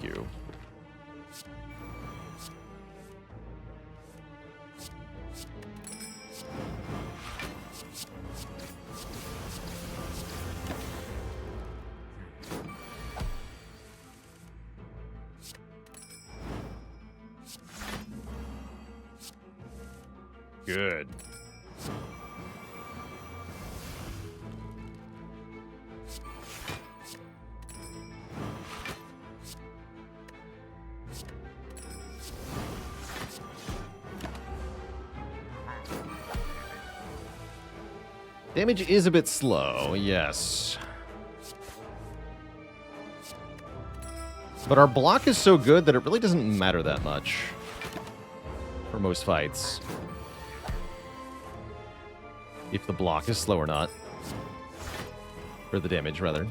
Thank you. Good. Damage is a bit slow, yes. But our block is so good that it really doesn't matter that much for most fights. If the block is slow or not. Or the damage, rather.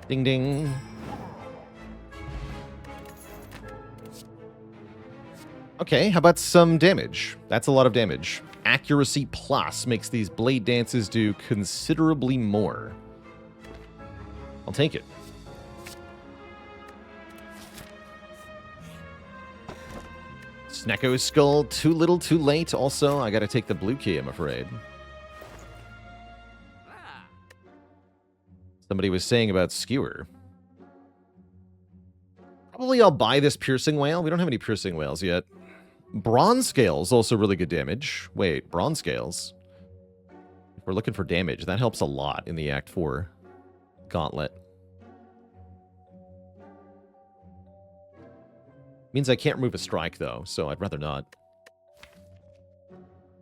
Ding ding. Okay, how about some damage? That's a lot of damage. Accuracy plus makes these blade dances do considerably more. I'll take it. Snecko's Skull, too little, too late. Also, I gotta take the blue key, I'm afraid. Somebody was saying about Skewer. Probably I'll buy this Piercing Whale. We don't have any Piercing Whales yet. Bronze Scales, also really good damage. Wait, Bronze Scales? If we're looking for damage, that helps a lot in the Act 4 Gauntlet. Means I can't remove a strike, though, so I'd rather not.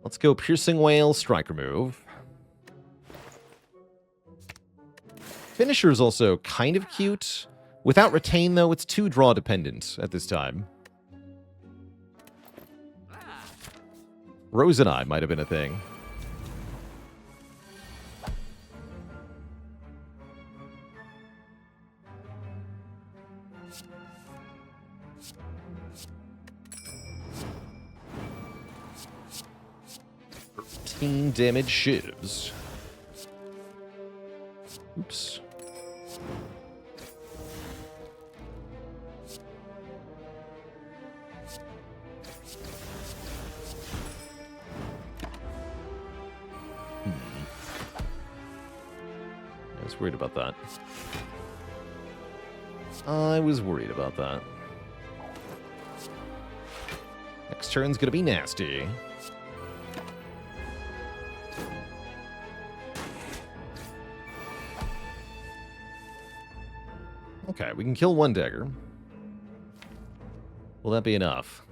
Let's go Piercing Whale, strike remove. Finisher is also kind of cute. Without Retain, though, it's too draw dependent at this time. Rose and I might have been a thing. Damage shivs. Oops. I was worried about that. I was worried about that. Next turn's gonna be nasty. Okay, we can kill one dagger. Will that be enough?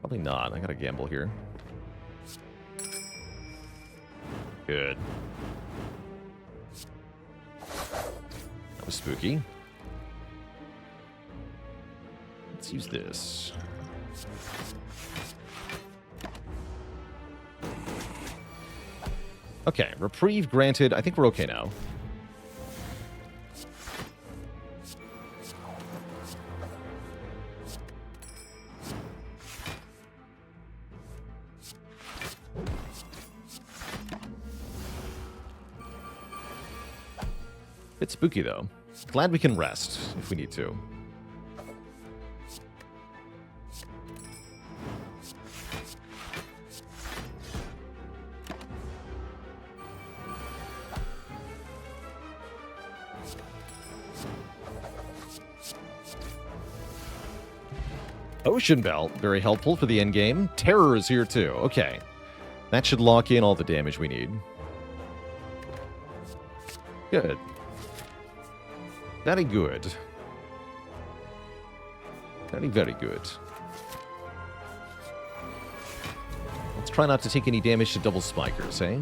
Probably not. I gotta gamble here. Good. That was spooky. Let's use this. Okay, reprieve granted. I think we're okay now. Bit spooky, though. Glad we can rest if we need to. Ocean Belt, very helpful for the endgame. Terror is here, too. Okay. That should lock in all the damage we need. Good. Very good. Very, very good. Let's try not to take any damage to double spikers, eh?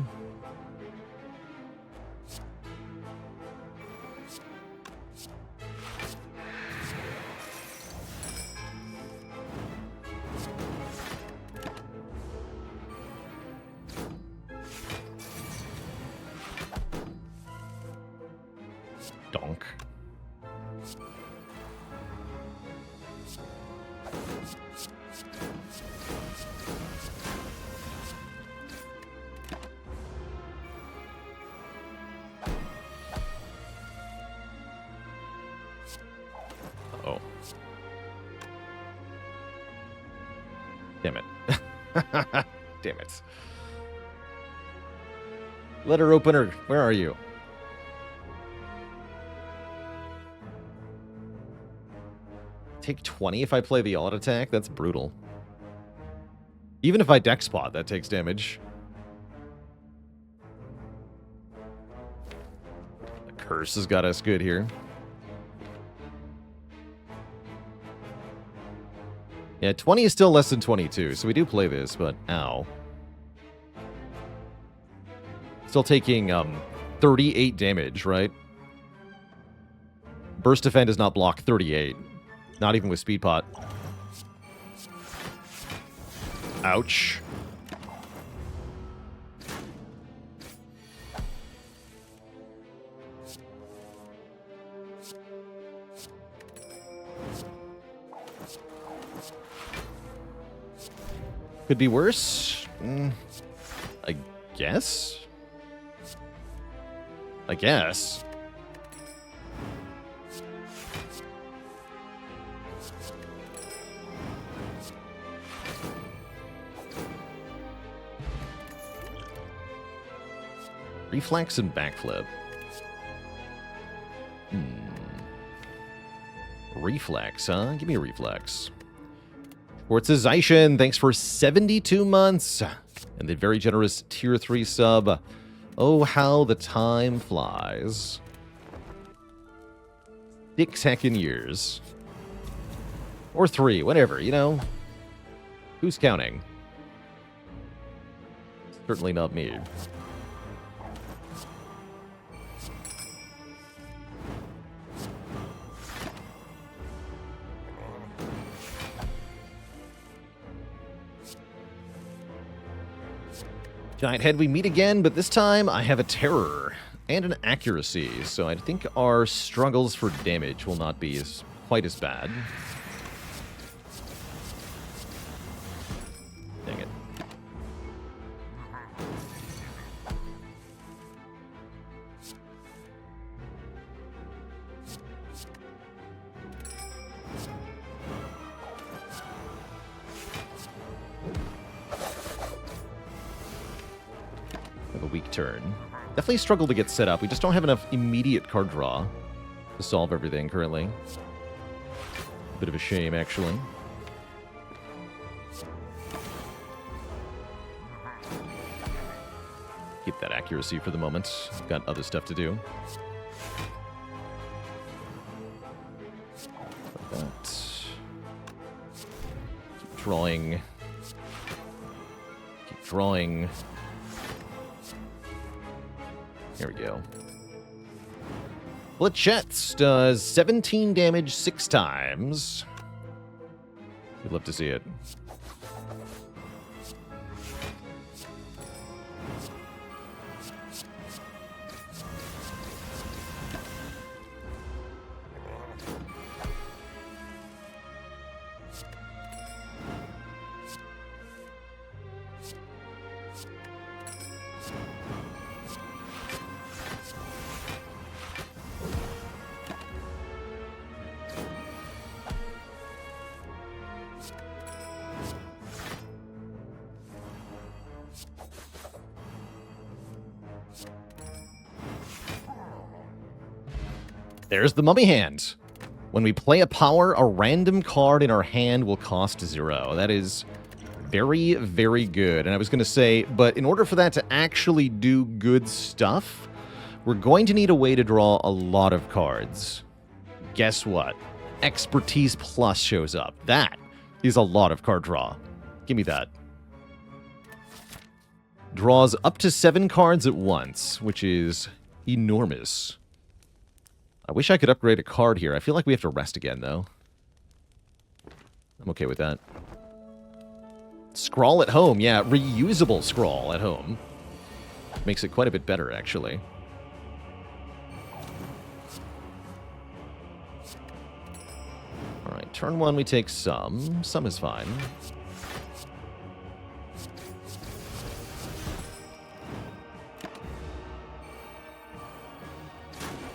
Donk. Oh. Damn it. Damn it. Letter opener, where are you? Take 20 if I play the odd attack? That's brutal. Even if I deck spot, that takes damage. The curse has got us good here. Yeah, 20 is still less than 22, so we do play this, but ow. Still taking 38 damage, right? Burst Defend does not block 38. Not even with Speed Pot. Ouch. Could be worse. I guess. I guess. Reflex and backflip. Reflex, huh? Give me a reflex. Ascension, thanks for 72 months. And the very generous tier 3 sub. Oh, how the time flies. 6 heckin' years. Or 3, whatever, you know. Who's counting? Certainly not me. Giant Head, we meet again, but this time I have a Terror and an Accuracy, so I think our struggles for damage will not be quite as bad. Dang it. A weak turn. Definitely struggle to get set up. We just don't have enough immediate card draw to solve everything currently. Bit of a shame, actually. Keep that accuracy for the moment. Got other stuff to do. Like that. Keep drawing. Keep drawing. Here we go. Blitzschetz does 17 damage 6 times. We'd love to see it. There's the Mummy Hand. When we play a power, a random card in our hand will cost 0. That is very, very good. And I was going to say, but in order for that to actually do good stuff, we're going to need a way to draw a lot of cards. Guess what? Expertise Plus shows up. That is a lot of card draw. Give me that. Draws up to 7 cards at once, which is enormous. I wish I could upgrade a card here. I feel like we have to rest again, though. I'm okay with that. Scrawl at home. Yeah, reusable scrawl at home. Makes it quite a bit better, actually. Alright, turn 1 we take some. Some is fine.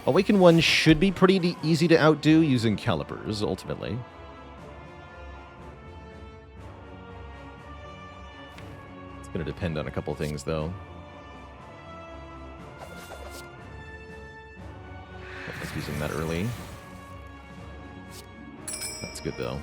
Awaken 1 should be pretty easy to outdo using calipers, ultimately. It's going to depend on a couple things, though. Don't like using that early. That's good, though.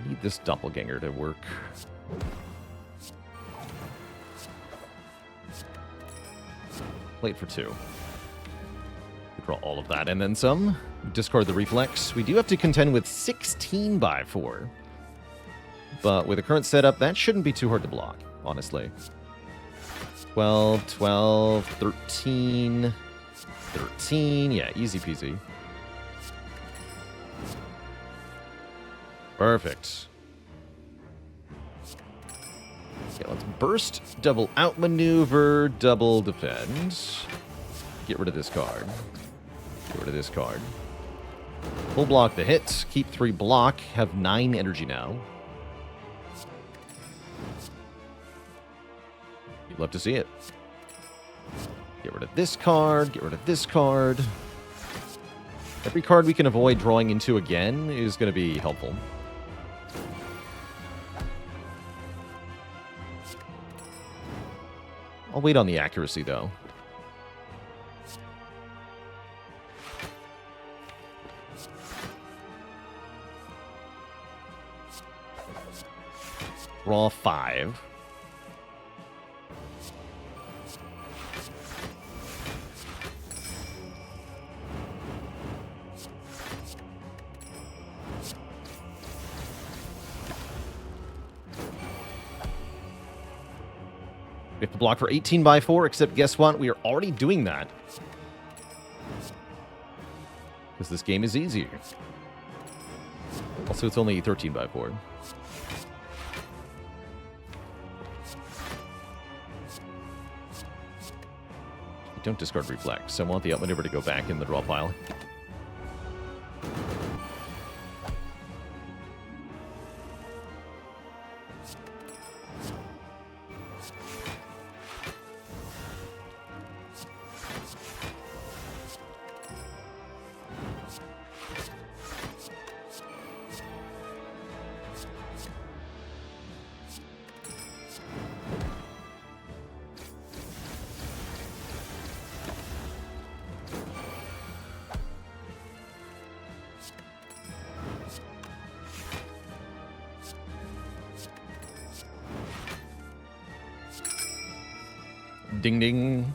Need this doppelganger to work. Wait for 2. Draw all of that and then some. Discard the reflex. We do have to contend with 16 by 4. But with the current setup, that shouldn't be too hard to block, honestly. 12, 12, 13, 13. Yeah, easy peasy. Perfect. Okay, let's burst, double outmaneuver, double defend. Get rid of this card. Get rid of this card. Full block the hit. Keep 3 block. Have 9 energy now. You'd love to see it. Get rid of this card. Get rid of this card. Every card we can avoid drawing into again is going to be helpful. I'll wait on the accuracy, though. Draw 5. We have to block for 18 by 4, except guess what? We are already doing that. Because this game is easier. Also, it's only 13 by 4. Don't discard reflex. I want the outmaneuver to go back in the draw pile. Ding ding.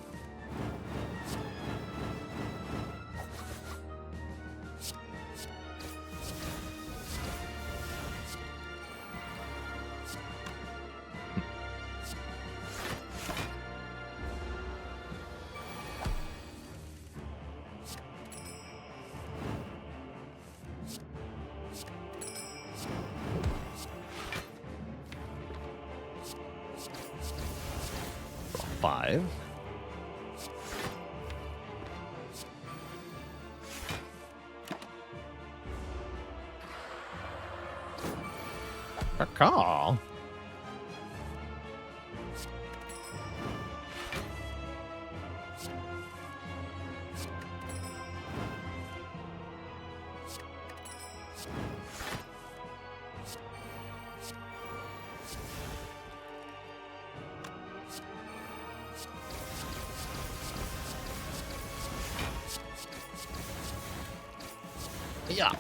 Draw 5. A call. Yeah.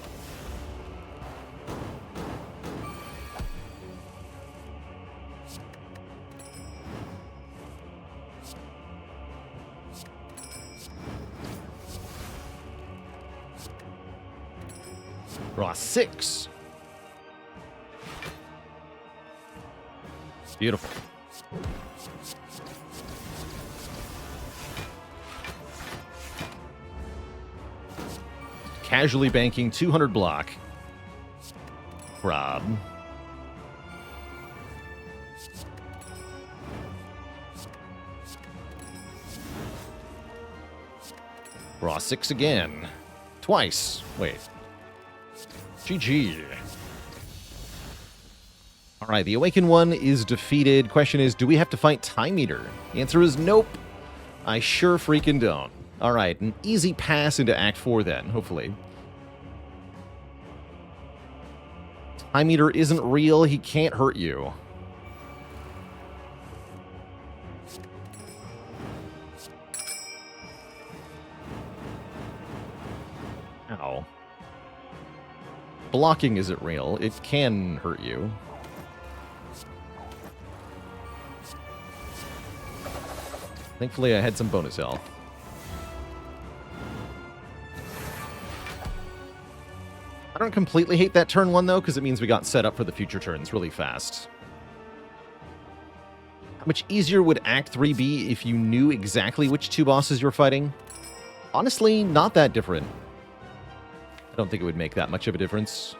Draw 6. Beautiful. Casually banking 200 block. Rob. Draw 6 again. Twice. Wait. GG. Alright, the Awakened one is defeated. Question is, do we have to fight Time Eater? The answer is nope. I sure freaking don't. Alright, an easy pass into Act 4 then, hopefully. Time Eater isn't real. He can't hurt you. Ow. Blocking isn't real. It can hurt you. Thankfully, I had some bonus health. I don't completely hate that turn 1, though, because it means we got set up for the future turns really fast. How much easier would Act 3 be if you knew exactly which 2 bosses you're fighting? Honestly, not that different. I don't think it would make that much of a difference.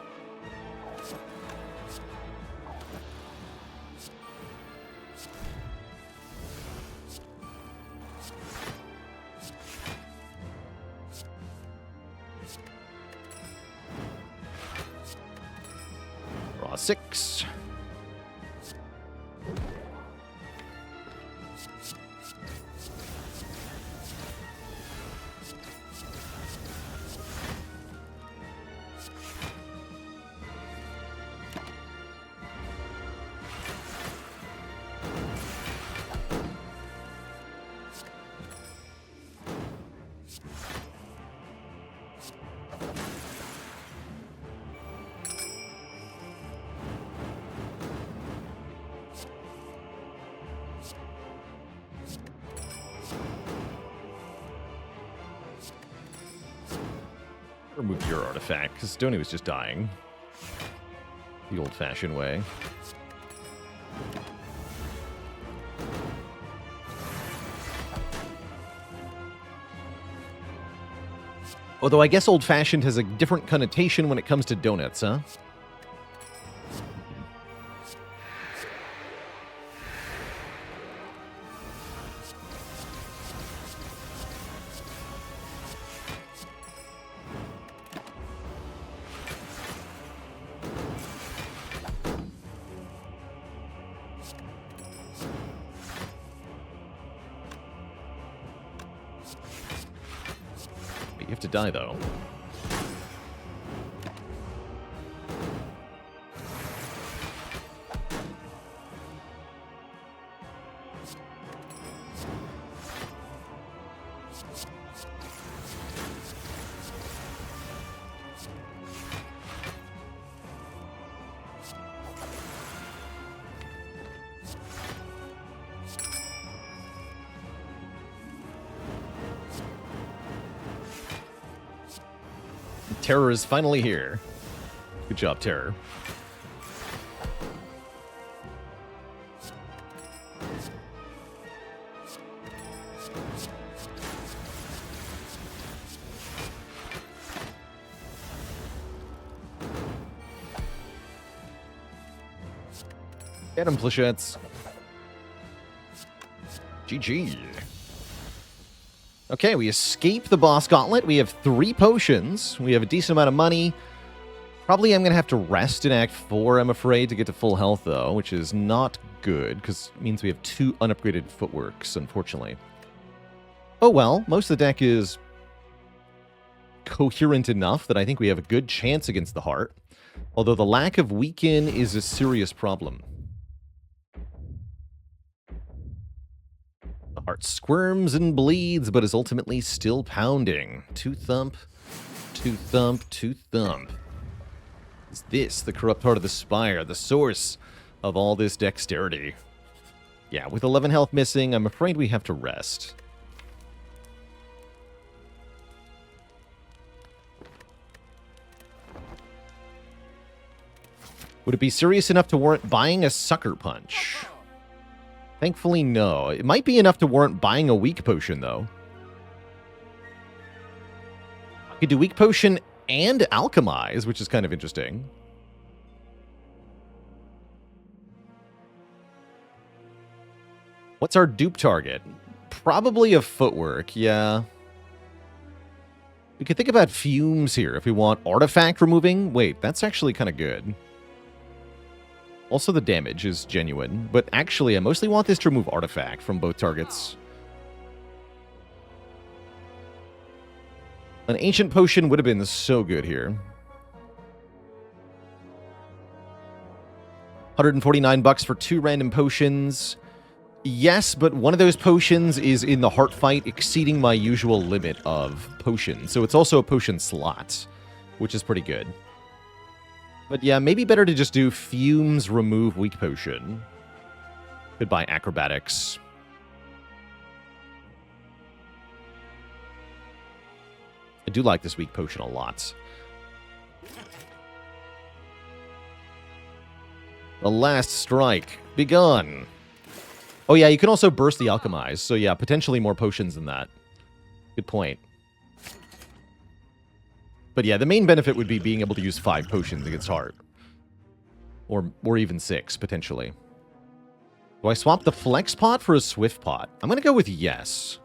Draw 6. Remove your artifact, because Stoney was just dying. The old-fashioned way. Although I guess old-fashioned has a different connotation when it comes to donuts, huh? You have to die, though. Terror is finally here. Good job, Terror. Get him, Flechettes. GG. Okay, we escape the boss gauntlet. We have 3 potions. We have a decent amount of money. Probably I'm going to have to rest in Act 4, I'm afraid, to get to full health, though, which is not good, because it means we have 2 unupgraded footworks, unfortunately. Oh well, most of the deck is coherent enough that I think we have a good chance against the heart, although the lack of weaken is a serious problem. The heart squirms and bleeds, but is ultimately still pounding. 2 thump, 2 thump, 2 thump. Is this the corrupt heart of the spire, the source of all this dexterity? Yeah, with 11 health missing, I'm afraid we have to rest. Would it be serious enough to warrant buying a Sucker Punch? Thankfully, no. It might be enough to warrant buying a Weak Potion, though. I could do Weak Potion and Alchemize, which is kind of interesting. What's our dupe target? Probably a Footwork, yeah. We could think about Fumes here if we want Artifact removing. Wait, that's actually kind of good. Also, the damage is genuine, but actually, I mostly want this to remove Artifact from both targets. An Ancient Potion would have been so good here. 149 bucks for 2 random potions. Yes, but one of those potions is in the heart fight, exceeding my usual limit of potions. So it's also a potion slot, which is pretty good. But yeah, maybe better to just do Fumes, remove Weak Potion. Could buy Acrobatics. I do like this Weak Potion a lot. The Last Strike. Begun. Oh yeah, you can also burst the Alchemize. So yeah, potentially more potions than that. Good point. But yeah, the main benefit would be being able to use 5 potions against Heart. Or even 6, potentially. Do I swap the Flex Pot for a Swift Pot? I'm going to go with yes.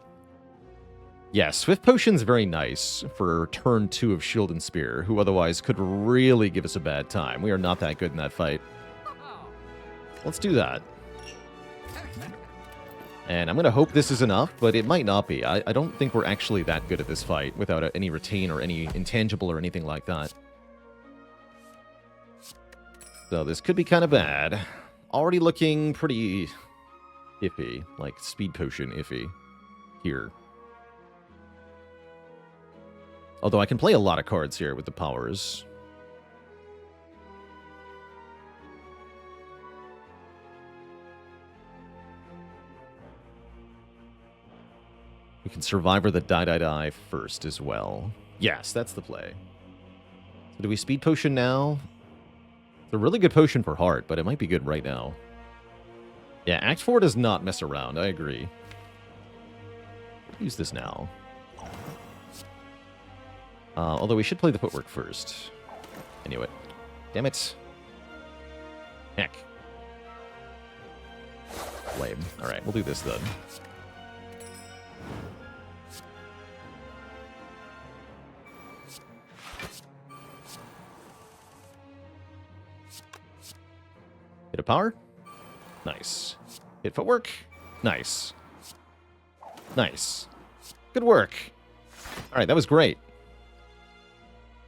Yeah, Swift Potion's very nice for turn 2 of Shield and Spear, who otherwise could really give us a bad time. We are not that good in that fight. Let's do that. And I'm going to hope this is enough, but it might not be. I don't think we're actually that good at this fight without any retain or any intangible or anything like that. So this could be kind of bad. Already looking pretty iffy, like Speed Potion iffy here. Although I can play a lot of cards here with the powers. We can Survivor the die first as well. Yes, that's the play. So do we Speed Potion now? It's a really good potion for Heart, but it might be good right now. Yeah, Act 4 does not mess around, I agree. Use this now. Although we should play the footwork first. I knew it. Damn it. Heck. Lame. Alright, we'll do this then. Hit a power. Nice. Hit footwork. Nice. Nice. Good work. Alright, that was great.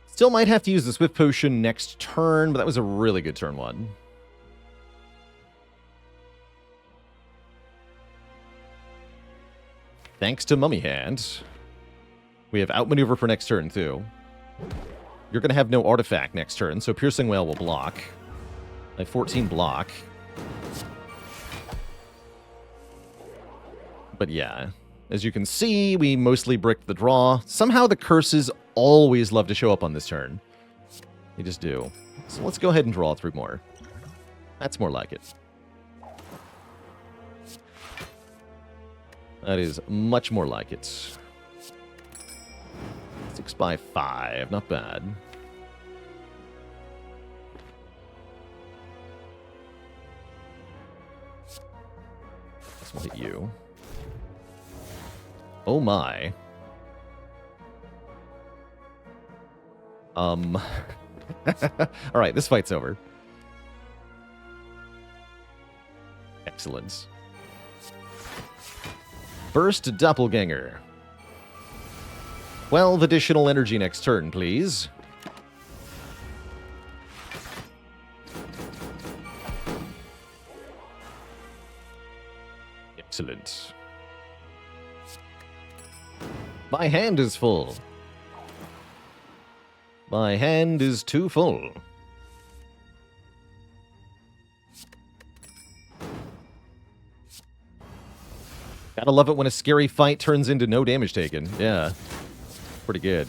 Still might have to use the Swift Potion next turn, but that was a really good turn one. Thanks to Mummy Hand. We have Outmaneuver for next turn, too. You're going to have no artifact next turn, so Piercing Wail will block. I have 14 block. But yeah, as you can see, we mostly bricked the draw. Somehow the curses always love to show up on this turn. They just do. So let's go ahead and draw 3 more. That's more like it. That is much more like it. 6 by 5, not bad. This will hit you. Oh my. Alright, this fight's over. Excellent. Burst Doppelganger. 12 additional energy next turn, please. Excellent. My hand is full. My hand is too full. Gotta love it when a scary fight turns into no damage taken. Yeah. Pretty good.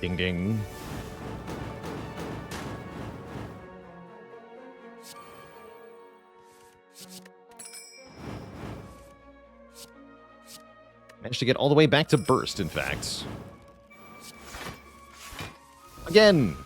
Ding ding. Managed to get all the way back to burst, in fact. Again!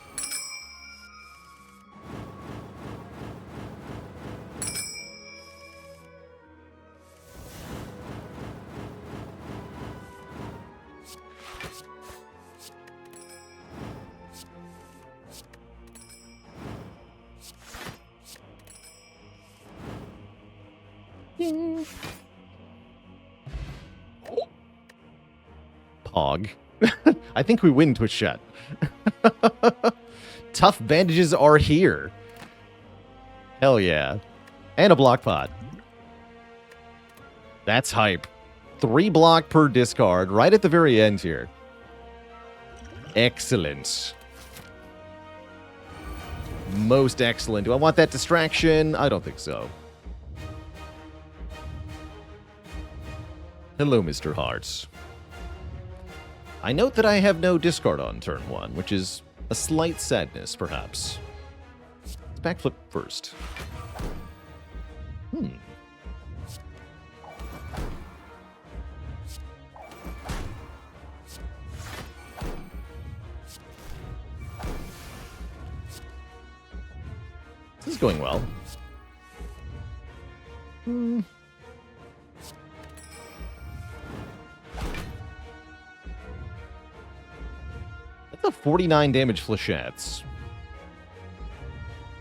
Pog. I think we win Twitch chat. Tough bandages are here. Hell yeah. And a block pot. That's hype. 3 block per discard right at the very end here. Excellent. Most excellent. Do I want that distraction? I don't think so. Hello, Mr. Hearts. I note that I have no discard on turn 1, which is a slight sadness, perhaps. Let's backflip first. This is going well. That's a 49 damage flechettes.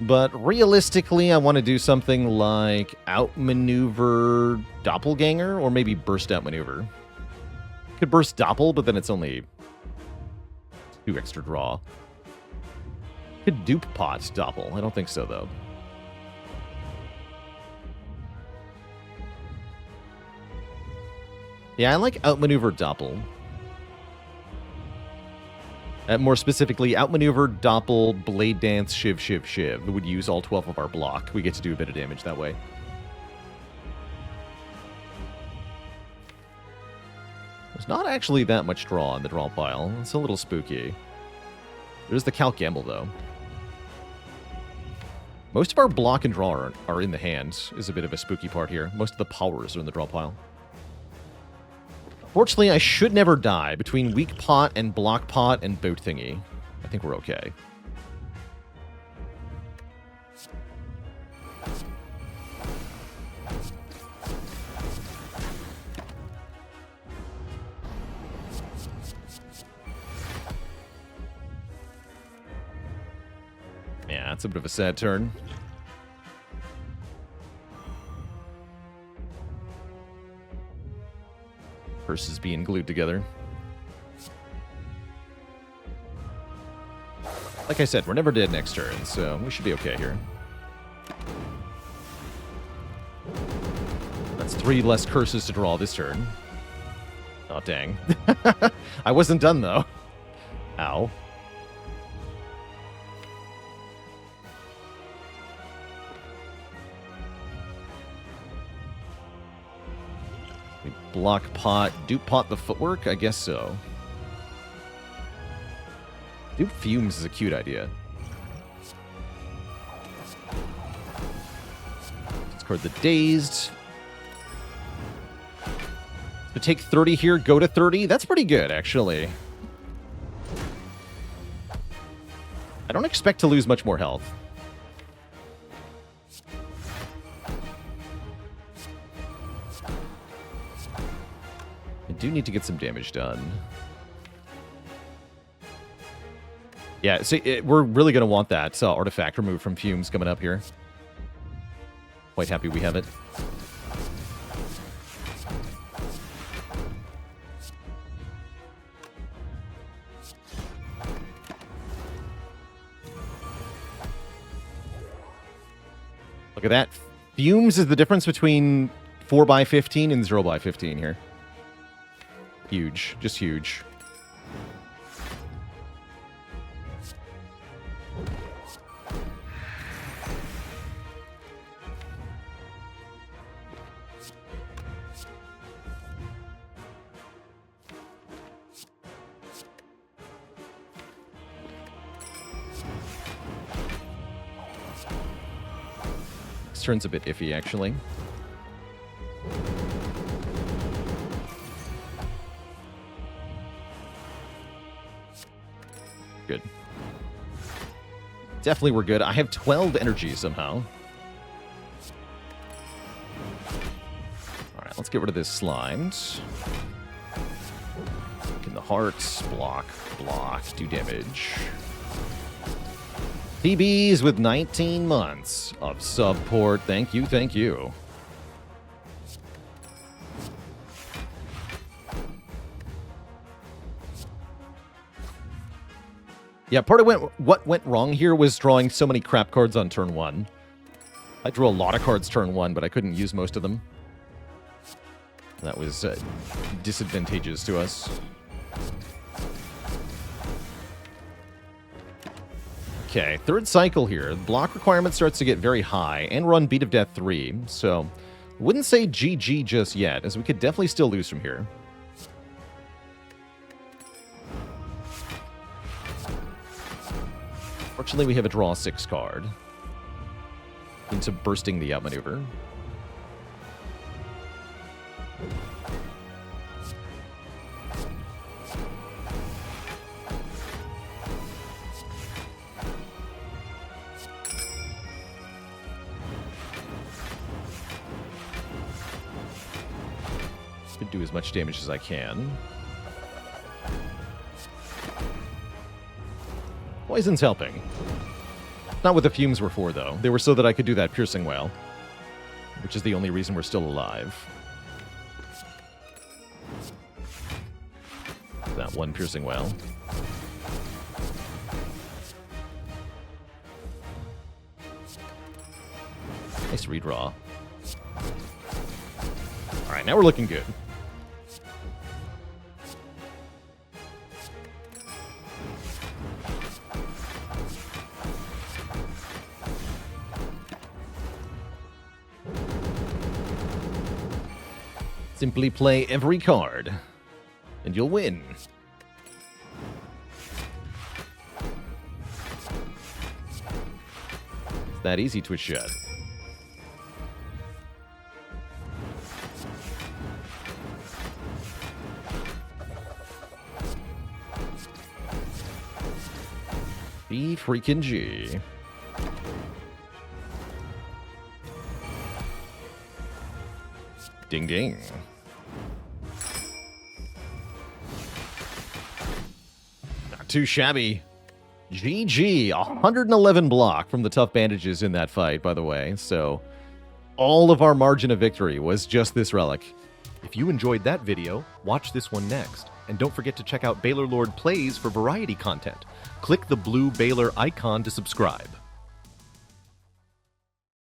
But realistically, I want to do something like outmaneuver Doppelganger, or maybe burst outmaneuver. Could burst Doppel, but then it's only 2 extra draw. Could dupe pot Doppel. I don't think so, though. Yeah, I like outmaneuver Doppel. More specifically, outmaneuver, Doppel, Blade Dance, Shiv, Shiv, Shiv. It would use all 12 of our block. We get to do a bit of damage that way. There's not actually that much draw on the draw pile. It's a little spooky. There's the Calc Gamble, though. Most of our block and draw are in the hand, is a bit of a spooky part here. Most of the powers are in the draw pile. Fortunately, I should never die. Between weak pot and block pot and boat thingy, I think we're okay. Yeah, it's a bit of a sad turn. Purses being glued together. Like I said, we're never dead next turn, so we should be okay here. That's 3 less curses to draw this turn. Oh, dang. I wasn't done, though. Ow. Block pot, dupe pot the footwork? I guess so. Dupe fumes is a cute idea. Discard the dazed. To take 30 here, go to 30. That's pretty good, actually. I don't expect to lose much more health. Do need to get some damage done. Yeah, see, we're really going to want that artifact removed from fumes coming up here. Quite happy we have it. Look at that. Fumes is the difference between 4x15 and 0x15 here. Huge. Just huge. This turn's a bit iffy, actually. Good. Definitely we're good. I have 12 energy somehow. Alright, let's get rid of this slimed. In the hearts, block, do damage. TBs with 19 months of support. Thank you, thank you. Yeah, part of what went wrong here was drawing so many crap cards on turn 1. I drew a lot of cards turn 1, but I couldn't use most of them. That was disadvantageous to us. Okay, third cycle here. The block requirement starts to get very high, and run Beat of Death 3, so wouldn't say GG just yet, as we could definitely still lose from here. Fortunately, we have a draw 6 card into bursting the outmaneuver. Should do as much damage as I can. Poison's helping. Not what the fumes were for, though. They were so that I could do that piercing wail, which is the only reason we're still alive. That one piercing wail. Nice redraw. Alright, now we're looking good. Simply play every card, and you'll win. It's that easy, Twitch chat. Be freaking G. Ding ding. Not too shabby. GG. 111 block from the tough bandages in that fight, by the way. So all of our margin of victory was just this relic. If you enjoyed that video, watch this one next. And don't forget to check out Baalorlord Plays for variety content. Click the blue Baalor icon to subscribe.